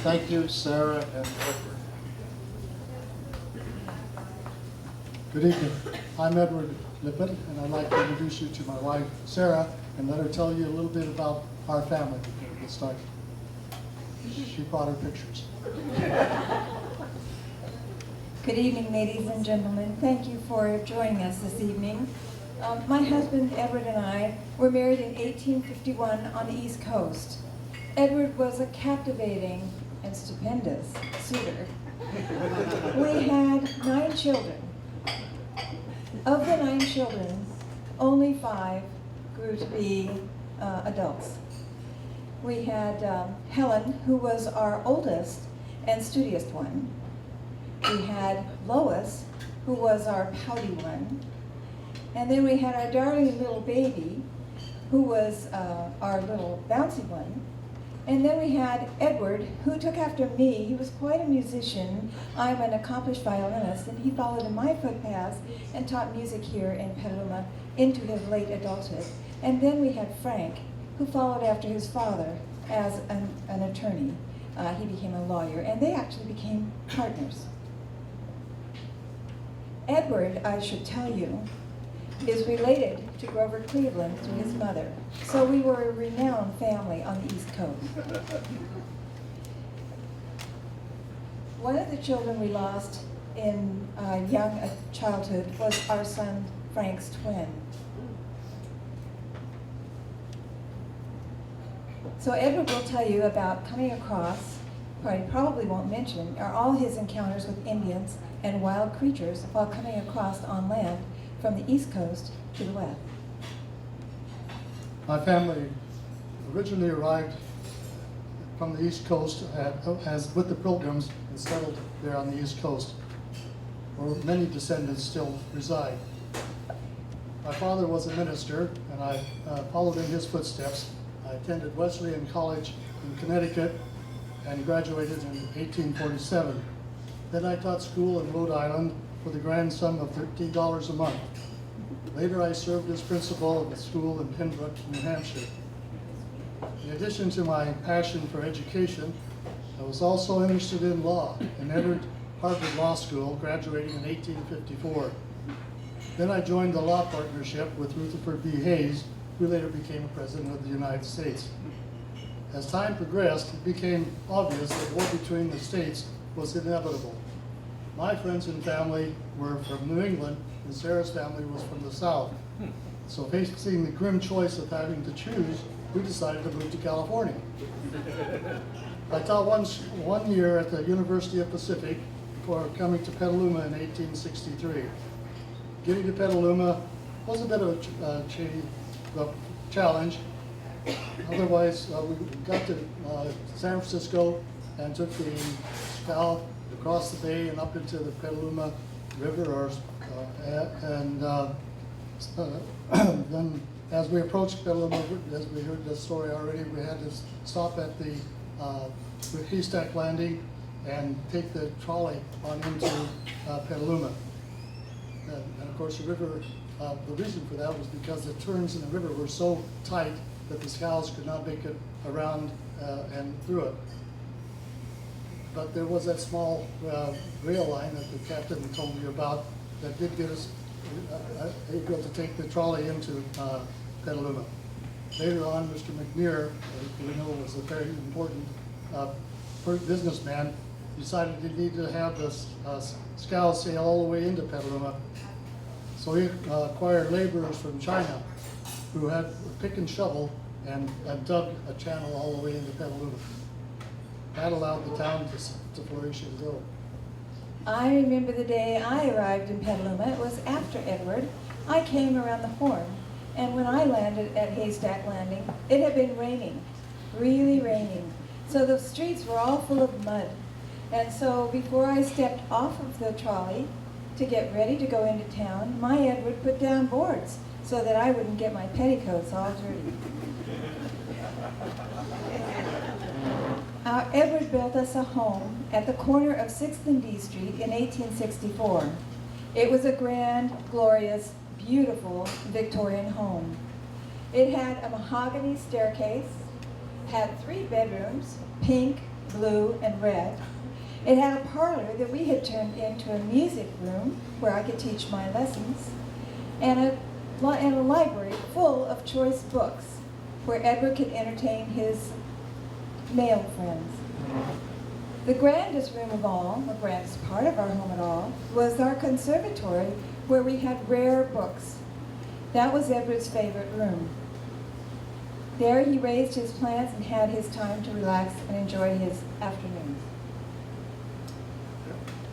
thank you, Sarah and Edward. Good evening. I'm Edward Lippett, and I'd like to introduce you to my wife, Sarah, and let her tell you a little bit about our family before we get started. She brought her pictures. Good evening, ladies and gentlemen. Thank you for joining us this evening. My husband, Edward, and I were married in 1851 on the East Coast. Edward was a captivating and stupendous suitor. We had 9 children. Of the 9 children, only 5 grew to be adults. We had Helen, who was our oldest and studiest one. We had Lois, who was our pouty one. And then we had our darling little baby, who was our little bouncy one. And then we had Edward, who took after me. He was quite a musician. I'm an accomplished violinist, and he followed in my footpaths and taught music here in Petaluma into his late adulthood. And then we had Frank, who followed after his father as an attorney. He became a lawyer, and they actually became partners. Edward, I should tell you, is related to Grover Cleveland through his mother. So we were a renowned family on the East Coast. One of the children we lost in young childhood was our son Frank's twin. So Edward will tell you about coming across, probably won't mention, are all his encounters with Indians and wild creatures while coming across on land from the East Coast to the West. My family originally arrived from the East Coast as with the Pilgrims and settled there on the East Coast, where many descendants still reside. My father was a minister, and I followed in his footsteps. I attended Wesleyan College in Connecticut and graduated in 1847. Then I taught school in Rhode Island for the grand sum of $13 a month. Later, I served as principal of a school in Pembroke, New Hampshire. In addition to my passion for education, I was also interested in law and entered Harvard Law School, graduating in 1854. Then I joined the law partnership with Rutherford B. Hayes, who later became a president of the United States. As time progressed, it became obvious that war between the states was inevitable. My friends and family were from New England, and Sarah's family was from the South. So facing the grim choice of having to choose, we decided to move to California. I taught one year at the University of Pacific before coming to Petaluma in 1863. Getting to Petaluma was a bit of a challenge. Otherwise, we got to San Francisco and took the scow across the bay and up into the Petaluma River, then as we approached Petaluma, as we heard this story already, we had to stop at the Haystack Landing and take the trolley on into Petaluma. And of course, the river, the reason for that was because the turns in the river were so tight that the scows could not make it around and through it. But there was that small rail line that the captain told me about that did get us able to take the trolley into Petaluma. Later on, Mr. McNear, who we know was a very important businessman, decided he needed to have the scow sail all the way into Petaluma. So he acquired laborers from China who had a pick and shovel and dug a channel all the way into Petaluma. That allowed the town to flourish and grow. I remember the day I arrived in Petaluma. It was after Edward. I came around the Horn, and when I landed at Haystack Landing, it had been raining, really raining. So the streets were all full of mud. And so before I stepped off of the trolley to get ready to go into town, my Edward put down boards so that I wouldn't get my petticoats all dirty. Edward built us a home at the corner of 6th and D Street in 1864. It was a grand, glorious, beautiful Victorian home. It had a mahogany staircase, had 3 bedrooms, pink, blue, and red. It had a parlor that we had turned into a music room where I could teach my lessons, and a library full of choice books where Edward could entertain his male friends. The grandest room of all, the grandest part of our home at all, was our conservatory where we had rare books. That was Edward's favorite room. There he raised his plants and had his time to relax and enjoy his afternoons.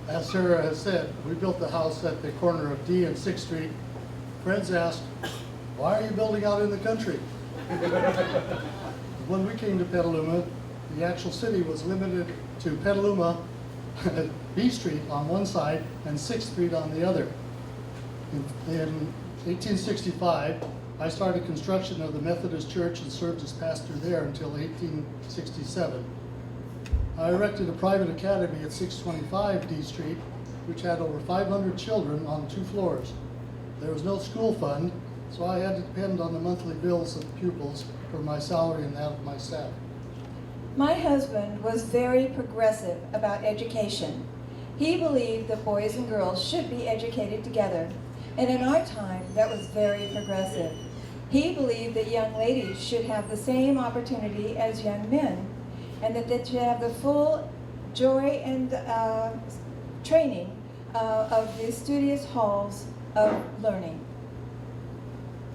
As Sarah has said, we built the house at the corner of D and 6th Street. Friends asked, "Why are you building out in the country?" When we came to Petaluma, the actual city was limited to Petaluma, B Street on one side and 6th Street on the other. In 1865, I started construction of the Methodist Church and served as pastor there until 1867. I erected a private academy at 625 D Street, which had over 500 children on 2 floors. There was no school fund, so I had to depend on the monthly bills of pupils for my salary and that of my staff. My husband was very progressive about education. He believed that boys and girls should be educated together, and in our time, that was very progressive. He believed that young ladies should have the same opportunity as young men, and that they should have the full joy and training of the studious halls of learning.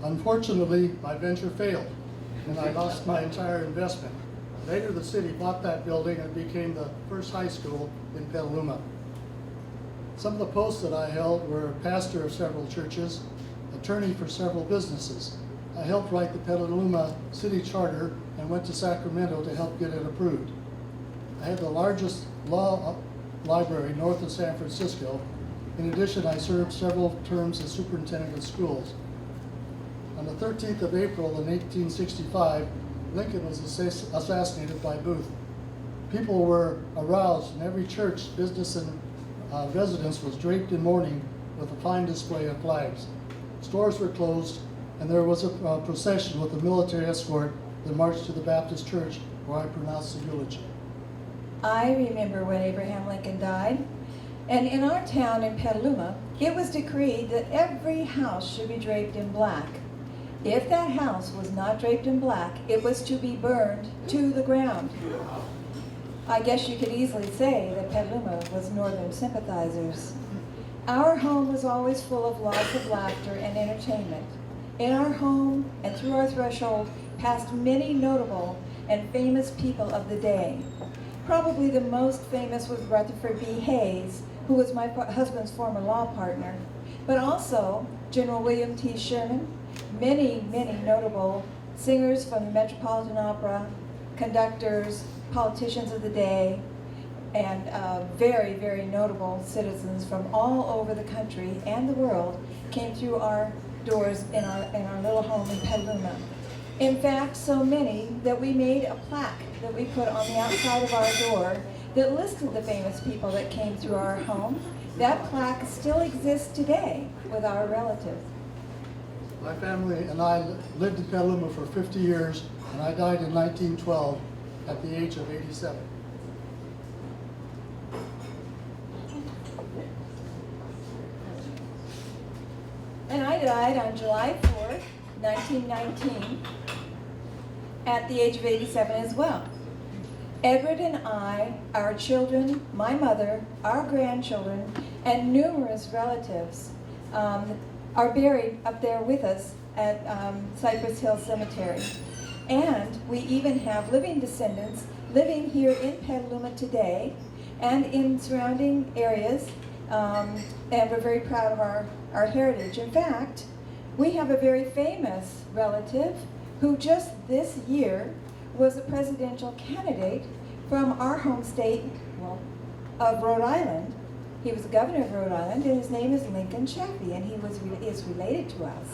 Unfortunately, my venture failed, and I lost my entire investment. Later, the city bought that building and became the first high school in Petaluma. Some of the posts that I held were pastor of several churches, attorney for several businesses. I helped write the Petaluma City Charter and went to Sacramento to help get it approved. I had the largest law library north of San Francisco. In addition, I served several terms as superintendent of schools. On the 13th of April in 1865, Lincoln was assassinated by Booth. People were aroused, and every church, business, and residence was draped in mourning with a fine display of flags. Stores were closed, and there was a procession with a military escort that marched to the Baptist church where I pronounced the eulogy. I remember when Abraham Lincoln died, and in our town in Petaluma, it was decreed that every house should be draped in black. If that house was not draped in black, it was to be burned to the ground. I guess you could easily say that Petaluma was Northern sympathizers. Our home was always full of lots of laughter and entertainment. In our home and through our threshold passed many notable and famous people of the day. Probably the most famous was Rutherford B. Hayes, who was my husband's former law partner, but also General William T. Sherman, many notable singers from the Metropolitan Opera, conductors, politicians of the day, and very notable citizens from all over the country and the world came through our doors in our little home in Petaluma. In fact, so many that we made a plaque that we put on the outside of our door that listed the famous people that came through our home. That plaque still exists today with our relatives. My family and I lived in Petaluma for 50 years, and I died in 1912 at the age of 87. And I died on July 4th, 1919, at the age of 87 as well. Edward and I, our children, my mother, our grandchildren, and numerous relatives are buried up there with us at Cypress Hill Cemetery. And we even have living descendants living here in Petaluma today and in surrounding areas, and we're very proud of our heritage. In fact, we have a very famous relative who just this year was a presidential candidate from our home state, of Rhode Island. He was the governor of Rhode Island, and his name is Lincoln Chaffee, and he is related to us.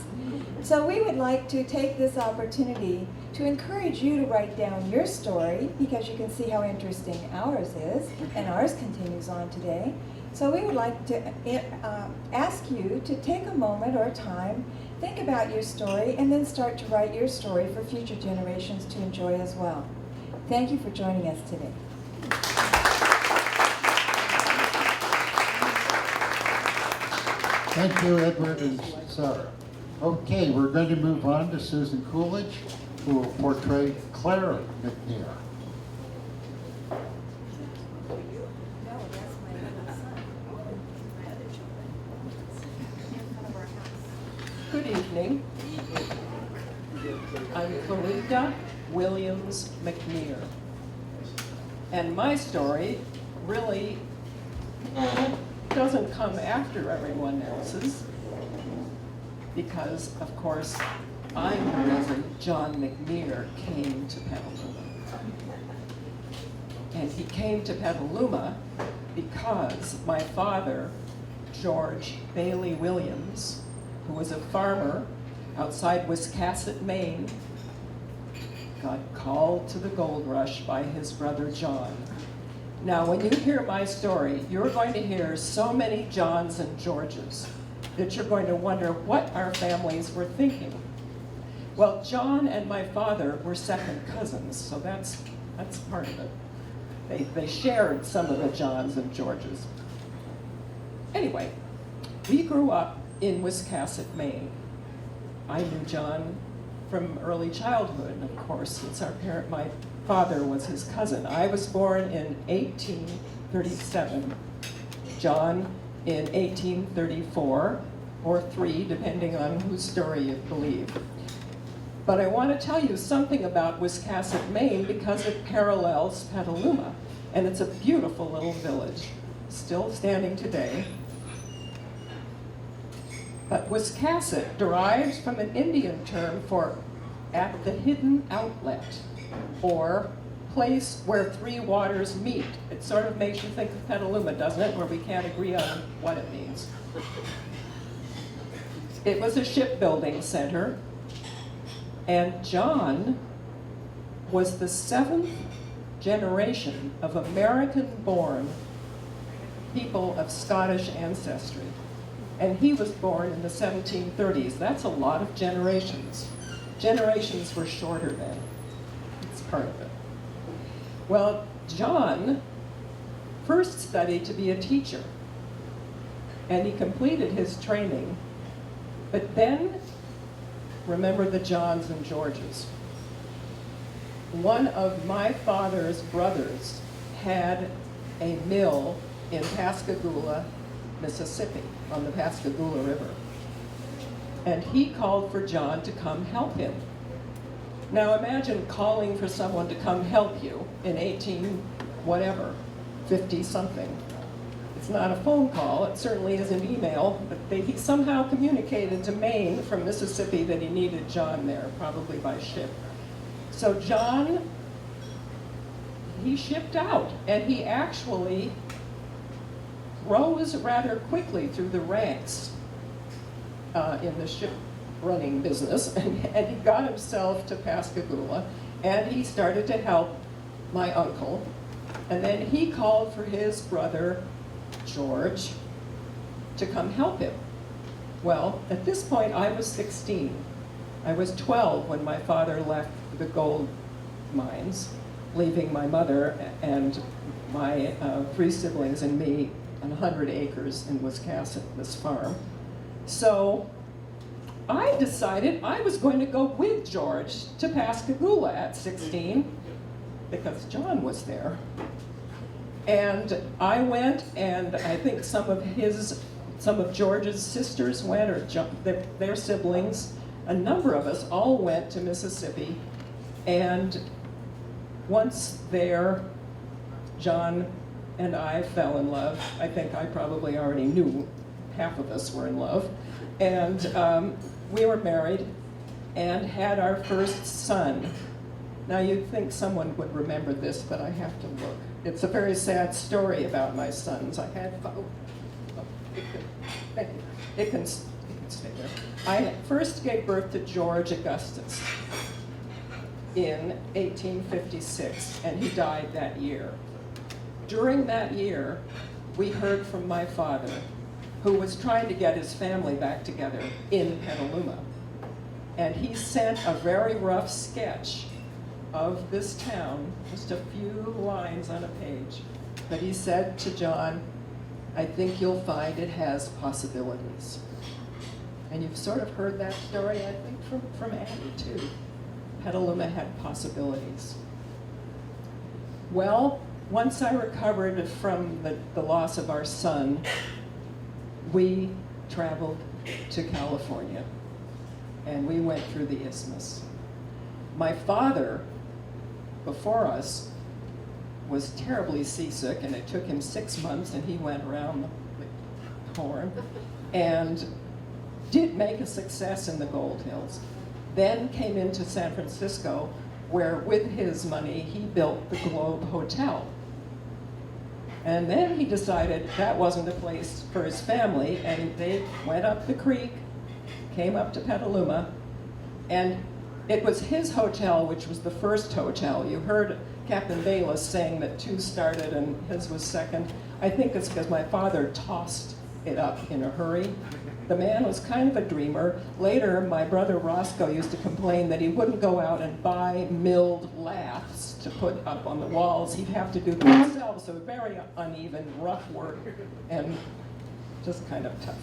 So we would like to take this opportunity to encourage you to write down your story, because you can see how interesting ours is, and ours continues on today. So we would like to ask you to take a moment or time, think about your story, and then start to write your story for future generations to enjoy as well. Thank you for joining us today. Thank you, Edward and Sarah. Okay, we're going to move on to Susan Coolidge, who will portray Clara McNear. Good evening. I'm Clorinda Williams McNear. And my story really doesn't come after everyone else's because, of course, I'm the reason John McNear came to Petaluma. And he came to Petaluma because my father, George Bailey Williams, who was a farmer outside Wiscasset, Maine, got called to the gold rush by his brother John. Now, when you hear my story, you're going to hear so many Johns and Georges that you're going to wonder what our families were thinking. Well, John and my father were second cousins, so that's part of it. They shared some of the Johns and Georges. Anyway, we grew up in Wiscasset, Maine. I knew John from early childhood, of course, since my father was his cousin. I was born in 1837, John in 1834, or 3, depending on whose story you believe. But I want to tell you something about Wiscasset, Maine, because it parallels Petaluma, and it's a beautiful little village, still standing today. But Wiscasset derives from an Indian term for at the hidden outlet, or place where three waters meet. It sort of makes you think of Petaluma, doesn't it, where we can't agree on what it means. It was a shipbuilding center, and John was the 7th generation of American-born people of Scottish ancestry. And he was born in the 1730s. That's a lot of generations. Generations were shorter then. It's part of it. Well, John first studied to be a teacher, and he completed his training. But then, remember the Johns and Georges. One of my father's brothers had a mill in Pascagoula, Mississippi, on the Pascagoula River. And he called for John to come help him. Now imagine calling for someone to come help you in 50 something. It's not a phone call, it certainly is an email, but he somehow communicated to Maine from Mississippi that he needed John there, probably by ship. So John, he shipped out, and he actually rose rather quickly through the ranks in the ship running business, and he got himself to Pascagoula, and he started to help my uncle, and then he called for his brother George to come help him. Well, at this point I was 16. I was 12 when my father left the gold mines, leaving my mother and my 3 siblings and me on 100 acres in Wiscasset, this farm. So I decided I was going to go with George to Pascagoula at 16 because John was there. And I went, and I think some of George's sisters went, or their siblings. A number of us all went to Mississippi, and once there, John and I fell in love. I think I probably already knew half of us were in love. And we were married and had our first son. Now you'd think someone would remember this, but I have to look. It's a very sad story about my sons. I had, it can stay there. I first gave birth to George Augustus in 1856, and he died that year. During that year, we heard from my father, who was trying to get his family back together in Petaluma. And he sent a very rough sketch of this town, just a few lines on a page, but he said to John, "I think you'll find it has possibilities." And you've sort of heard that story, I think, from Andy too. Petaluma had possibilities. Well, once I recovered from the loss of our son, we traveled to California, and we went through the isthmus. My father, before us, was terribly seasick, and it took him 6 months, and he went around the Horn, and did make a success in the Gold Hills. Then came into San Francisco, where with his money, he built the Globe Hotel. And then he decided that wasn't a place for his family, and they went up the creek, came up to Petaluma, and it was his hotel, which was the first hotel. You heard Captain Bayless saying that 2 started and his was second. I think it's because my father tossed it up in a hurry. The man was kind of a dreamer. Later, my brother Roscoe used to complain that he wouldn't go out and buy milled laths to put up on the walls. He'd have to do them himself, so very uneven, rough work, and just kind of tough.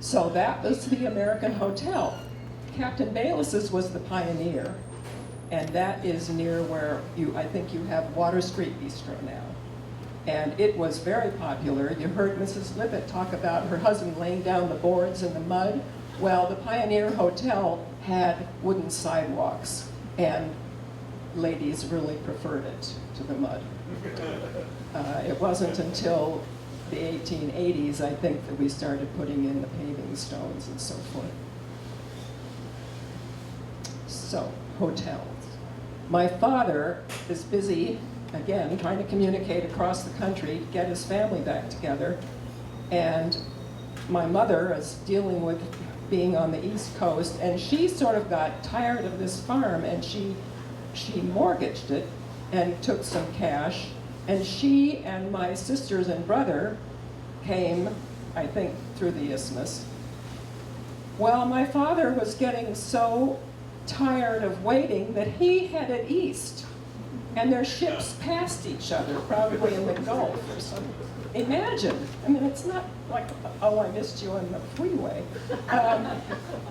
So that was the American Hotel. Captain Bayless's was the Pioneer, and that is near where I think you have Water Street Bistro now. And it was very popular. You heard Mrs. Lippett talk about her husband laying down the boards in the mud. Well, the Pioneer Hotel had wooden sidewalks, and ladies really preferred it to the mud. It wasn't until the 1880s, I think, that we started putting in the paving stones and so forth. So, hotels. My father is busy, again, trying to communicate across the country to get his family back together. And my mother is dealing with being on the East Coast, and she sort of got tired of this farm, and she mortgaged it and took some cash. And she and my sisters and brother came, I think, through the isthmus. Well, my father was getting so tired of waiting that he headed east, and their ships passed each other, probably in the Gulf or something. Imagine, I mean, it's not like, oh, I missed you on the freeway.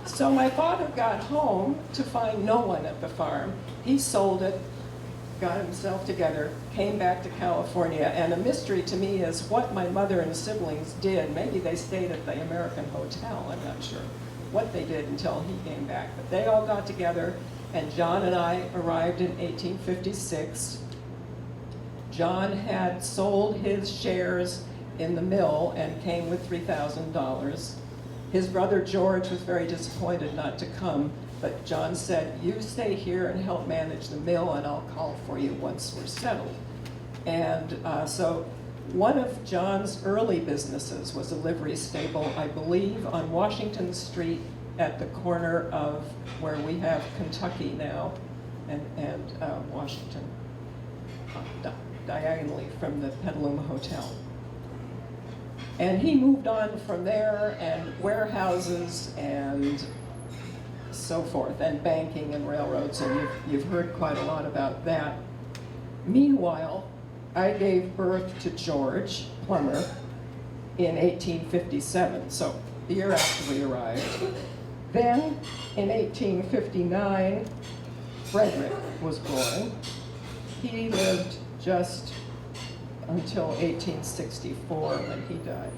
So my father got home to find no one at the farm. He sold it, got himself together, came back to California, and a mystery to me is what my mother and siblings did. Maybe they stayed at the American Hotel, I'm not sure what they did until he came back. But they all got together, and John and I arrived in 1856. John had sold his shares in the mill and came with $3,000. His brother George was very disappointed not to come, but John said, "You stay here and help manage the mill, and I'll call for you once we're settled." And so one of John's early businesses was a livery stable, I believe, on Washington Street at the corner of where we have Kentucky now and Washington, diagonally from the Petaluma Hotel. And he moved on from there, and warehouses and so forth, and banking and railroads, and you've heard quite a lot about that. Meanwhile, I gave birth to George Plummer in 1857, so the year after we arrived. Then, in 1859, Frederick was born. He lived just until 1864 when he died.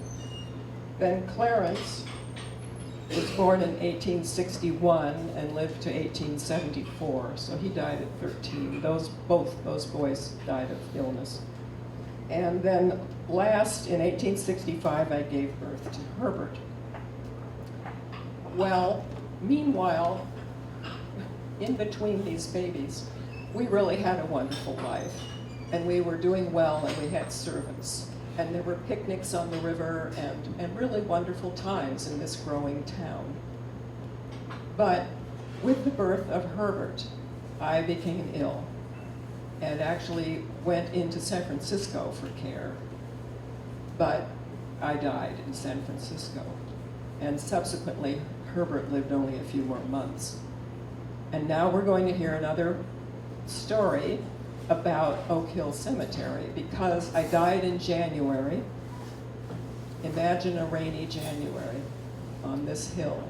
Then Clarence was born in 1861 and lived to 1874, so he died at 13. Both those boys died of illness. And then last, in 1865, I gave birth to Herbert. Well, meanwhile, in between these babies, we really had a wonderful life. And we were doing well, and we had servants. And there were picnics on the river, and really wonderful times in this growing town. But with the birth of Herbert, I became ill and actually went into San Francisco for care. But I died in San Francisco. And subsequently, Herbert lived only a few more months. And now we're going to hear another story about Oak Hill Cemetery because I died in January. Imagine a rainy January on this hill.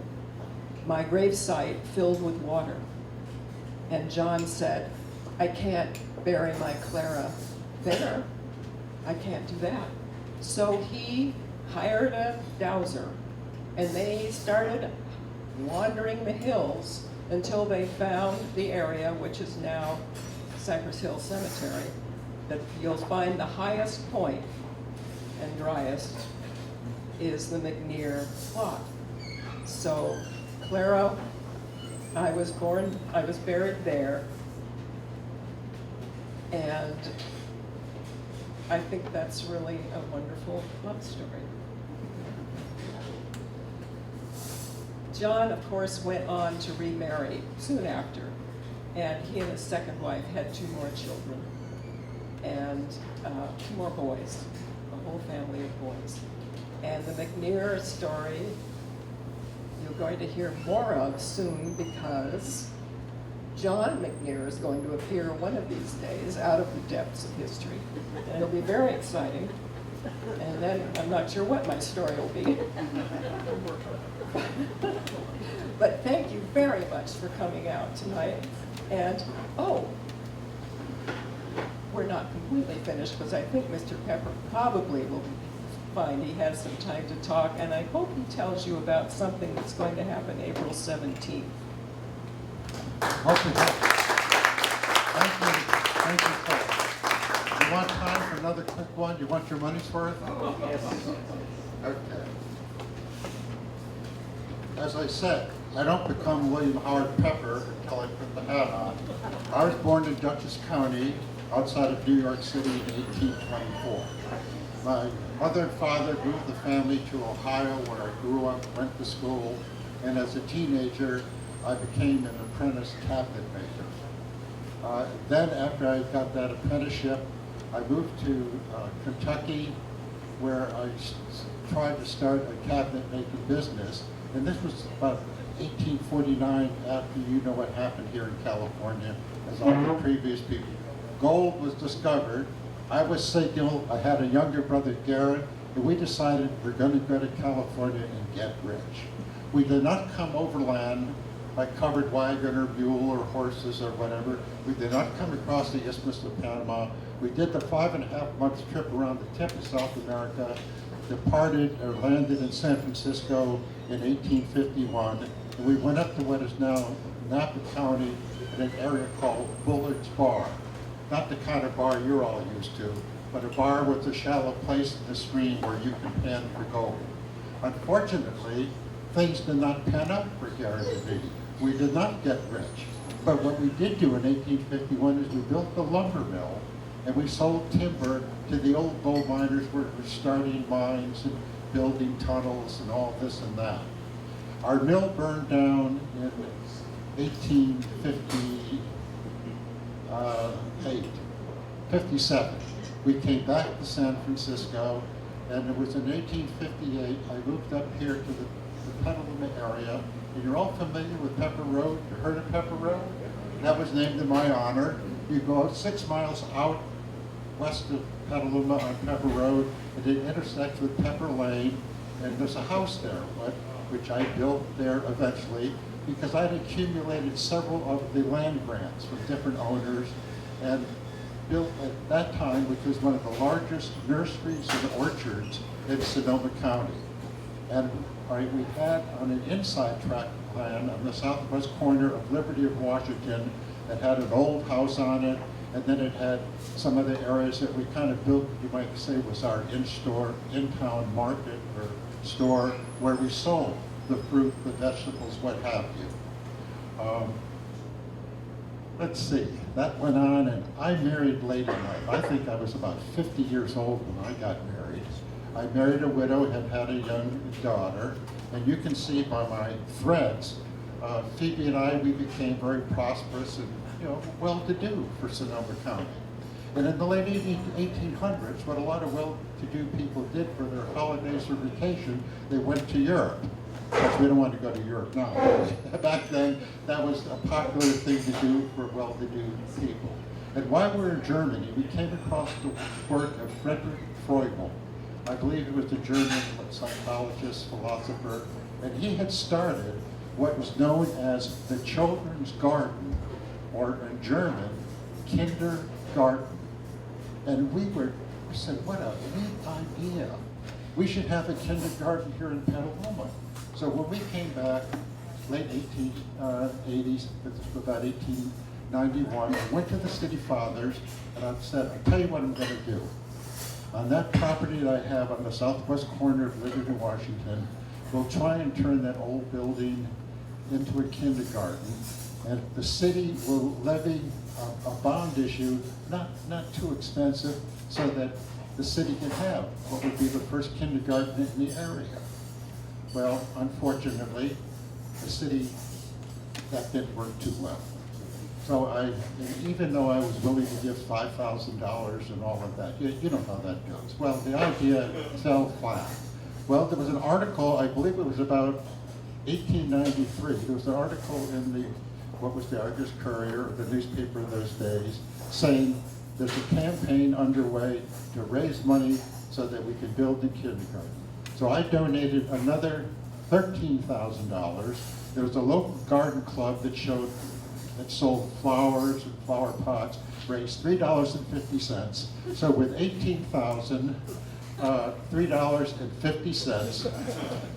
My gravesite filled with water. And John said, I can't bury my Clara there. I can't do that. So he hired a dowser and they started wandering the hills until they found the area which is now Cypress Hill Cemetery, that you'll find the highest point and driest is the McNear plot. So Clara, I was buried there, and I think that's really a wonderful love story. John, of course, went on to remarry soon after, and he and his second wife had 2 more children, and 2 more boys, a whole family of boys. And the McNear story you're going to hear more of soon because John McNear is going to appear one of these days out of the depths of history. And it'll be very exciting. And then I'm not sure what my story will be. But thank you very much for coming out tonight. And, oh, we're not completely finished because I think Mr. Pepper probably will find he has some time to talk. And I hope he tells you about something that's going to happen April 17th. Okay. Thank you, Paul. You want time for another quick one? You want your money's worth? Yes. Okay. As I said, I don't become William Howard Pepper until I put the hat on. I was born in Dutchess County, outside of New York City in 1824. My mother and father moved the family to Ohio, where I grew up, went to school, and as a teenager, I became an apprentice cabinet maker. Then after I got that apprenticeship, I moved to Kentucky, where I tried to start a cabinet making business. And this was about 1849, after you know what happened here in California, as all the previous people. Gold was discovered. I was single. I had a younger brother, Garrett, and we decided we're going to go to California and get rich. We did not come overland by covered wagon or mule or horses or whatever. We did not come across the Isthmus of Panama. We did the 5.5-month trip around the tip of South America, departed or landed in San Francisco in 1851, and we went up to what is now Napa County in an area called Bullard's Bar. Not the kind of bar you're all used to, but a bar with a shallow place in the stream where you can pan for gold. Unfortunately, things did not pan up for Garrett and me. We did not get rich. But what we did do in 1851 is we built the lumber mill, and we sold timber to the old gold miners who were starting mines and building tunnels and all this and that. Our mill burned down in 57. We came back to San Francisco, and it was in 1858 I moved up here to the Petalumans area. And you're all familiar with Pepper Road? You heard of Pepper Road? That was named in my honor. You go 6 miles out west of Petaluma on Pepper Road, and it intersects with Pepper Lane, and there's a house there, which I built there eventually, because I'd accumulated several of the land grants from different owners, and built at that time, which was one of the largest nurseries and orchards in Sonoma County. And we had on an inside tract plan on the southwest corner of Liberty of Washington that had an old house on it, and then it had some other areas that we kind of built, you might say, was our in-town market or store where we sold the fruit, the vegetables, what have you. Let's see, that went on, and I married late in life. I think I was about 50 years old when I got married. I married a widow, had a young daughter, and you can see by my threads, Phoebe and I, we became very prosperous and well-to-do for Sonoma County. And in the late 1800s, what a lot of well-to-do people did for their holidays or vacation, they went to Europe. because we don't want to go to Europe now. Back then, that was a popular thing to do for well-to-do people. And while we were in Germany, we came across the work of Friedrich Froebel. I believe he was a German psychologist, philosopher, and he had started what was known as the children's garden, or in German, kindergarten. And we said, what a neat idea. We should have a kindergarten here in Petaluma. So when we came back, late 1880s, about 1891, I went to the city fathers and I said, I'll tell you what I'm going to do. On that property that I have on the southwest corner of Liberty, Washington, we'll try and turn that old building into a kindergarten, and the city will levy a bond issue, not too expensive, so that the city can have what would be the first kindergarten in the area. Well, unfortunately, the city, that didn't work too well. So even though I was willing to give $5,000 and all of that, you know how that goes. Well, the idea fell flat. Well, there was an article, I believe it was about 1893. There was an article in what was the Argus Courier, the newspaper of those days, saying there's a campaign underway to raise money so that we could build the kindergarten. So I donated another $13,000. There was a local garden club that sold flowers and flower pots, raised $3.50. So with $18,000, $3.50,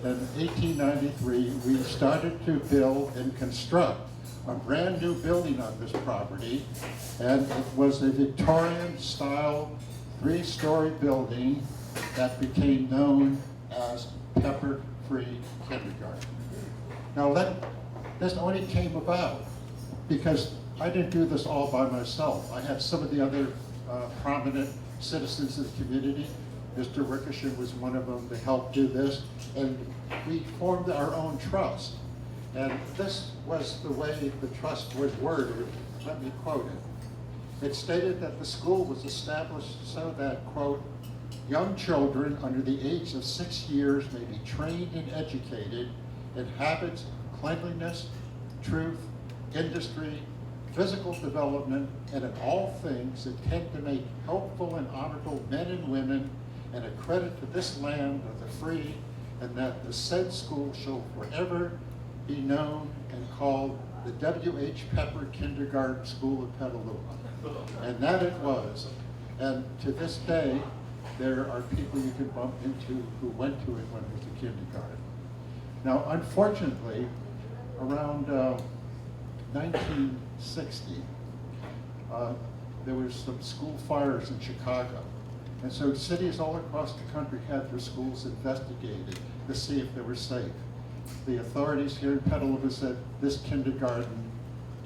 in 1893, we started to build and construct a brand new building on this property, and it was a Victorian-style 3-story building that became known as Pepper Free Kindergarten. Now this only came about because I didn't do this all by myself. I had some of the other prominent citizens of the community. Mr. Rickerson was one of them to help do this, and we formed our own trust. And this was the way the trust was worded. Let me quote it. It stated that the school was established so that, quote, young children under the age of 6 years may be trained and educated in habits, cleanliness, truth, industry, physical development, and in all things that tend to make helpful and honorable men and women, and a credit to this land of the free, and that the said school shall forever be known and called the W.H. Pepper Kindergarten School of Petaluma. And that it was. And to this day, there are people you can bump into who went to it when it was a kindergarten. Now, unfortunately, around 1960, there was some school fires in Chicago. And so cities all across the country had their schools investigated to see if they were safe. The authorities here in Petaluma said this kindergarten,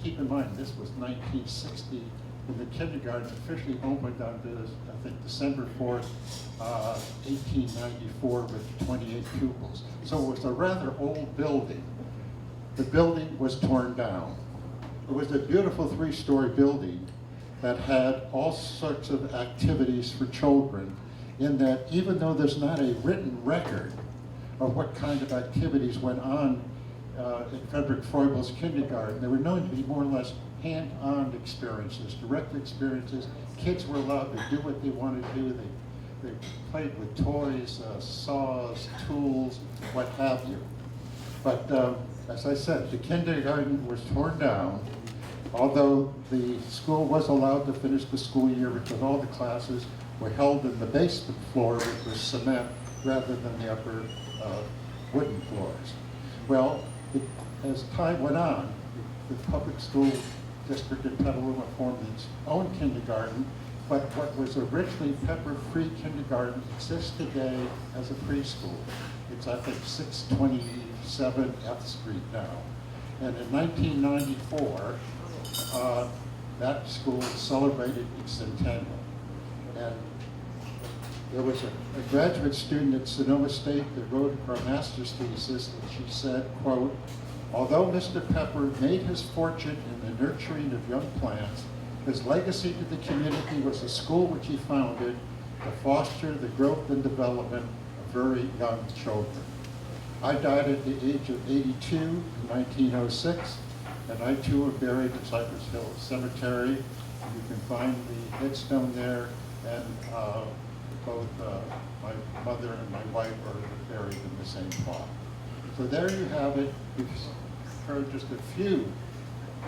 keep in mind this was 1960, and the kindergarten officially opened on this, I think, December 4th, 1894 with 28 pupils. So it was a rather old building. The building was torn down. It was a beautiful 3-story building that had all sorts of activities for children, in that even though there's not a written record of what kind of activities went on in Frederick Froebel's kindergarten, they were known to be more or less hand-on experiences, direct experiences. Kids were allowed to do what they wanted to do. They played with toys, saws, tools, what have you. But as I said, the kindergarten was torn down, although the school was allowed to finish the school year because all the classes were held in the basement floor, which was cement, rather than the upper wooden floors. Well, as time went on, the public school district in Petaluma formed its own kindergarten, but what was originally Pepper Free Kindergarten exists today as a preschool. It's, I think, 627 F Street now. And in 1994, that school celebrated its centennial. And there was a graduate student at Sonoma State that wrote her master's thesis, and she said, quote, although Mr. Pepper made his fortune in the nurturing of young plants, his legacy to the community was a school which he founded to foster the growth and development of very young children. I died at the age of 82 in 1906, and I too am buried in Cypress Hill Cemetery. You can find the headstone there, and both my mother and my wife are buried in the same plot. So there you have it. We've heard just a few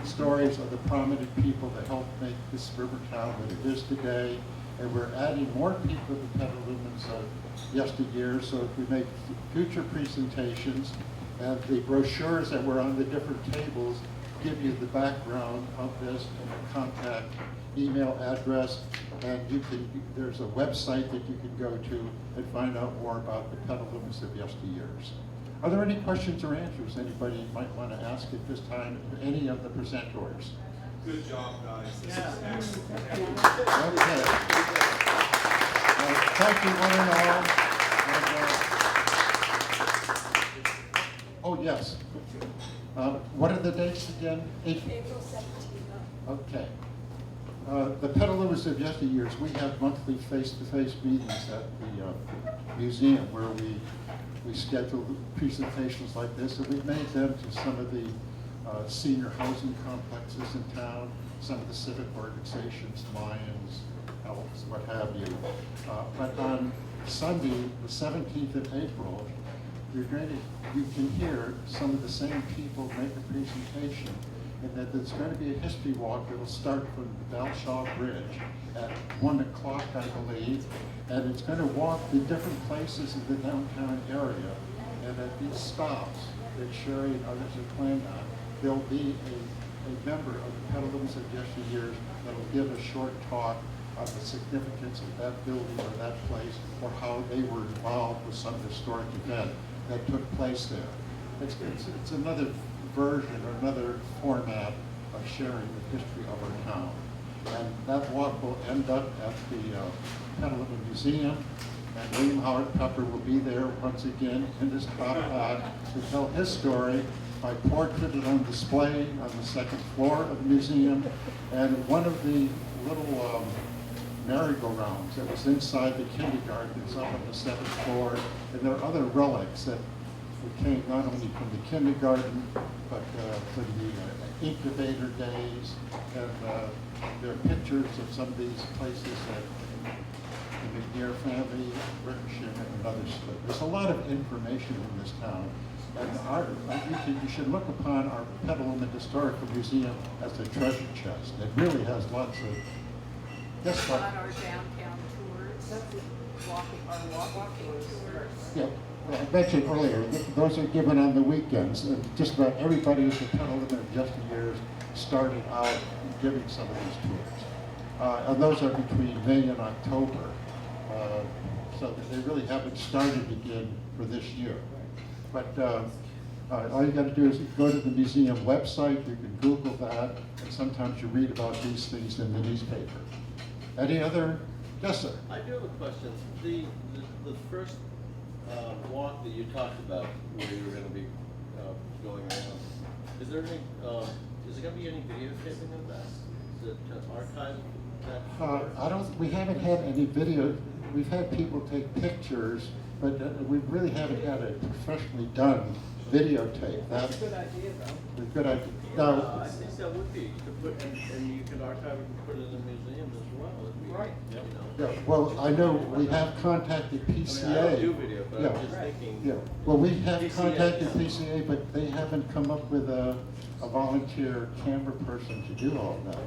stories of the prominent people that helped make this river town what it is today, and we're adding more people to the Petalumans of Yesteryear, so if we make future presentations, and the brochures that were on the different tables give you the background of this and the contact email address, and there's a website that you can go to and find out more about the Petalumans of Yesteryears. Are there any questions or answers anybody might want to ask at this time to any of the presenters? Good job, guys. This is excellent. Okay. Thank you, one and all. Oh, yes. What are the dates again? April 17th. Okay. The Petalumans of Yesteryears, we have monthly face-to-face meetings at the museum where we schedule presentations like this, and we've made them to some of the senior housing complexes in town, some of the civic organizations, Lions, Elks, what have you. But on Sunday, the 17th of April, you can hear some of the same people make a presentation, and that there's going to be a history walk that will start from the Balshaw Bridge at 1 o'clock, I believe, and it's going to walk the different places in the downtown area, and at these stops that Sherry and others have planned on, there'll be a member of the Petalumans of Yesteryears that will give a short talk on the significance of that building or that place, or how they were involved with some historic event that took place there. It's another version or another format of sharing the history of our town. And that walk will end up at the Petaluma Museum, and William Howard Pepper will be there once again in his top hat to tell his story by portraited on display on the second floor of the museum. And one of the little merry-go-rounds that was inside the kindergarten is up on the second floor, and there are other relics that came not only from the kindergarten, but from the incubator days, and there are pictures of some of these places that the McNair family, Ricochet, and others stood. There's a lot of information in this town, and you should look upon our Petaluma Historical Museum as a treasure chest. It really has lots of. Yes, On our downtown tours, walking tours. yeah. Well, I mentioned earlier, those are given on the weekends. And just about everybody at the Petaluma of Yesteryears started out giving some of these tours. And those are between May and October. So they really haven't started again for this year. But all you got to do is go to the museum website, you can Google that, and sometimes you read about these things in the newspaper. Any other? Yes, sir. I do have a question. The first walk that you talked about, where you were going to be going around, is there any? Is there going to be any videotaping of that? Is it archived? I don't. We haven't had any video. We've had people take pictures, but we really haven't had a professionally done videotape. That's a good idea, though. A good idea. Now, I think that would be. You could put, and you could archive it and put it in the museum as well. It'd be, Right. You know. yeah, well, I know we have contacted PCA. I mean, I don't do video, but Yeah. I'm just thinking. Yeah, well, we have PCA. contacted PCA, but they haven't come up with a volunteer camera person to do all that.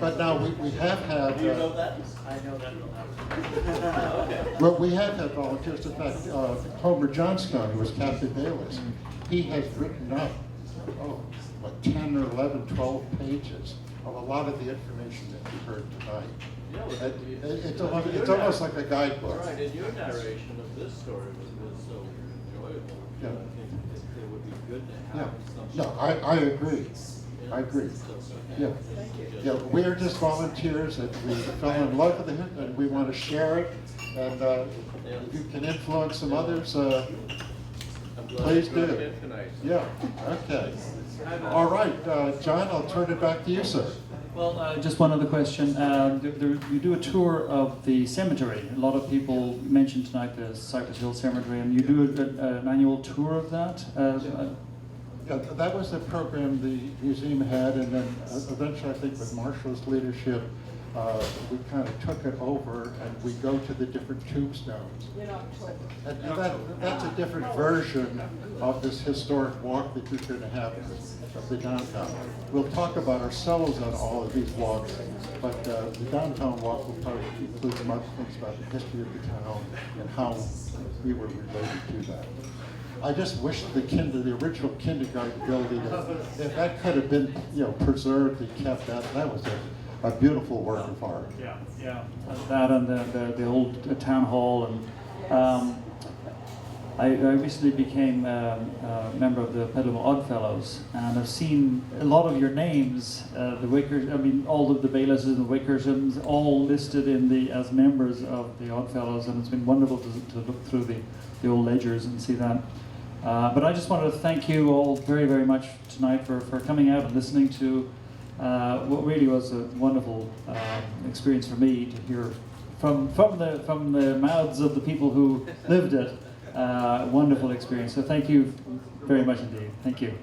But now we have had. Do you know that? I know that. Okay. Well, we have had volunteers. In fact, Homer Johnstone, who was Captain Bayless, he has written up, 10 or 11, 12 pages of a lot of the information that you heard tonight. Yeah, well, It's almost like a guidebook. Right, and your narration of this story was so enjoyable. Yeah. I think it would be good to Yeah, have some. no, I agree. I agree. Yeah, yeah, we're just volunteers and we fell in love with it and we want to share it. And if you can influence some others, I'm glad please you brought do. it in tonight. Yeah, okay. All right, John, I'll turn it back to you, sir. Well, just one other question. You do a tour of the cemetery. A lot of people mentioned tonight the Cypress Hill Cemetery, and you do an annual tour of that. Yeah, that was the program the museum had, and then eventually, I think with Marshall's leadership, we kind of took it over, and we go to the different tombstones. And that's a different version of this historic walk that you're going to have of the downtown. We'll talk about ourselves on all of these walks, but the downtown walk will probably include some other things about the history of the town and how we were related to that. I just wish the original kindergarten building, if that could have been, preserved and kept, that was a beautiful work of art. Yeah. That and the old town hall, and I recently became a member of the Petalumans Odd Fellows, and I've seen a lot of your names, the Wickers. I mean, all of the Baylesses and the Wickershams, all listed as members of the Odd Fellows, and it's been wonderful to look through the old ledgers and see that. But I just wanted to thank you all very, very much tonight for coming out and listening to what really was a wonderful experience for me to hear from the mouths of the people who lived it. Wonderful experience. So thank you very much indeed. Thank you.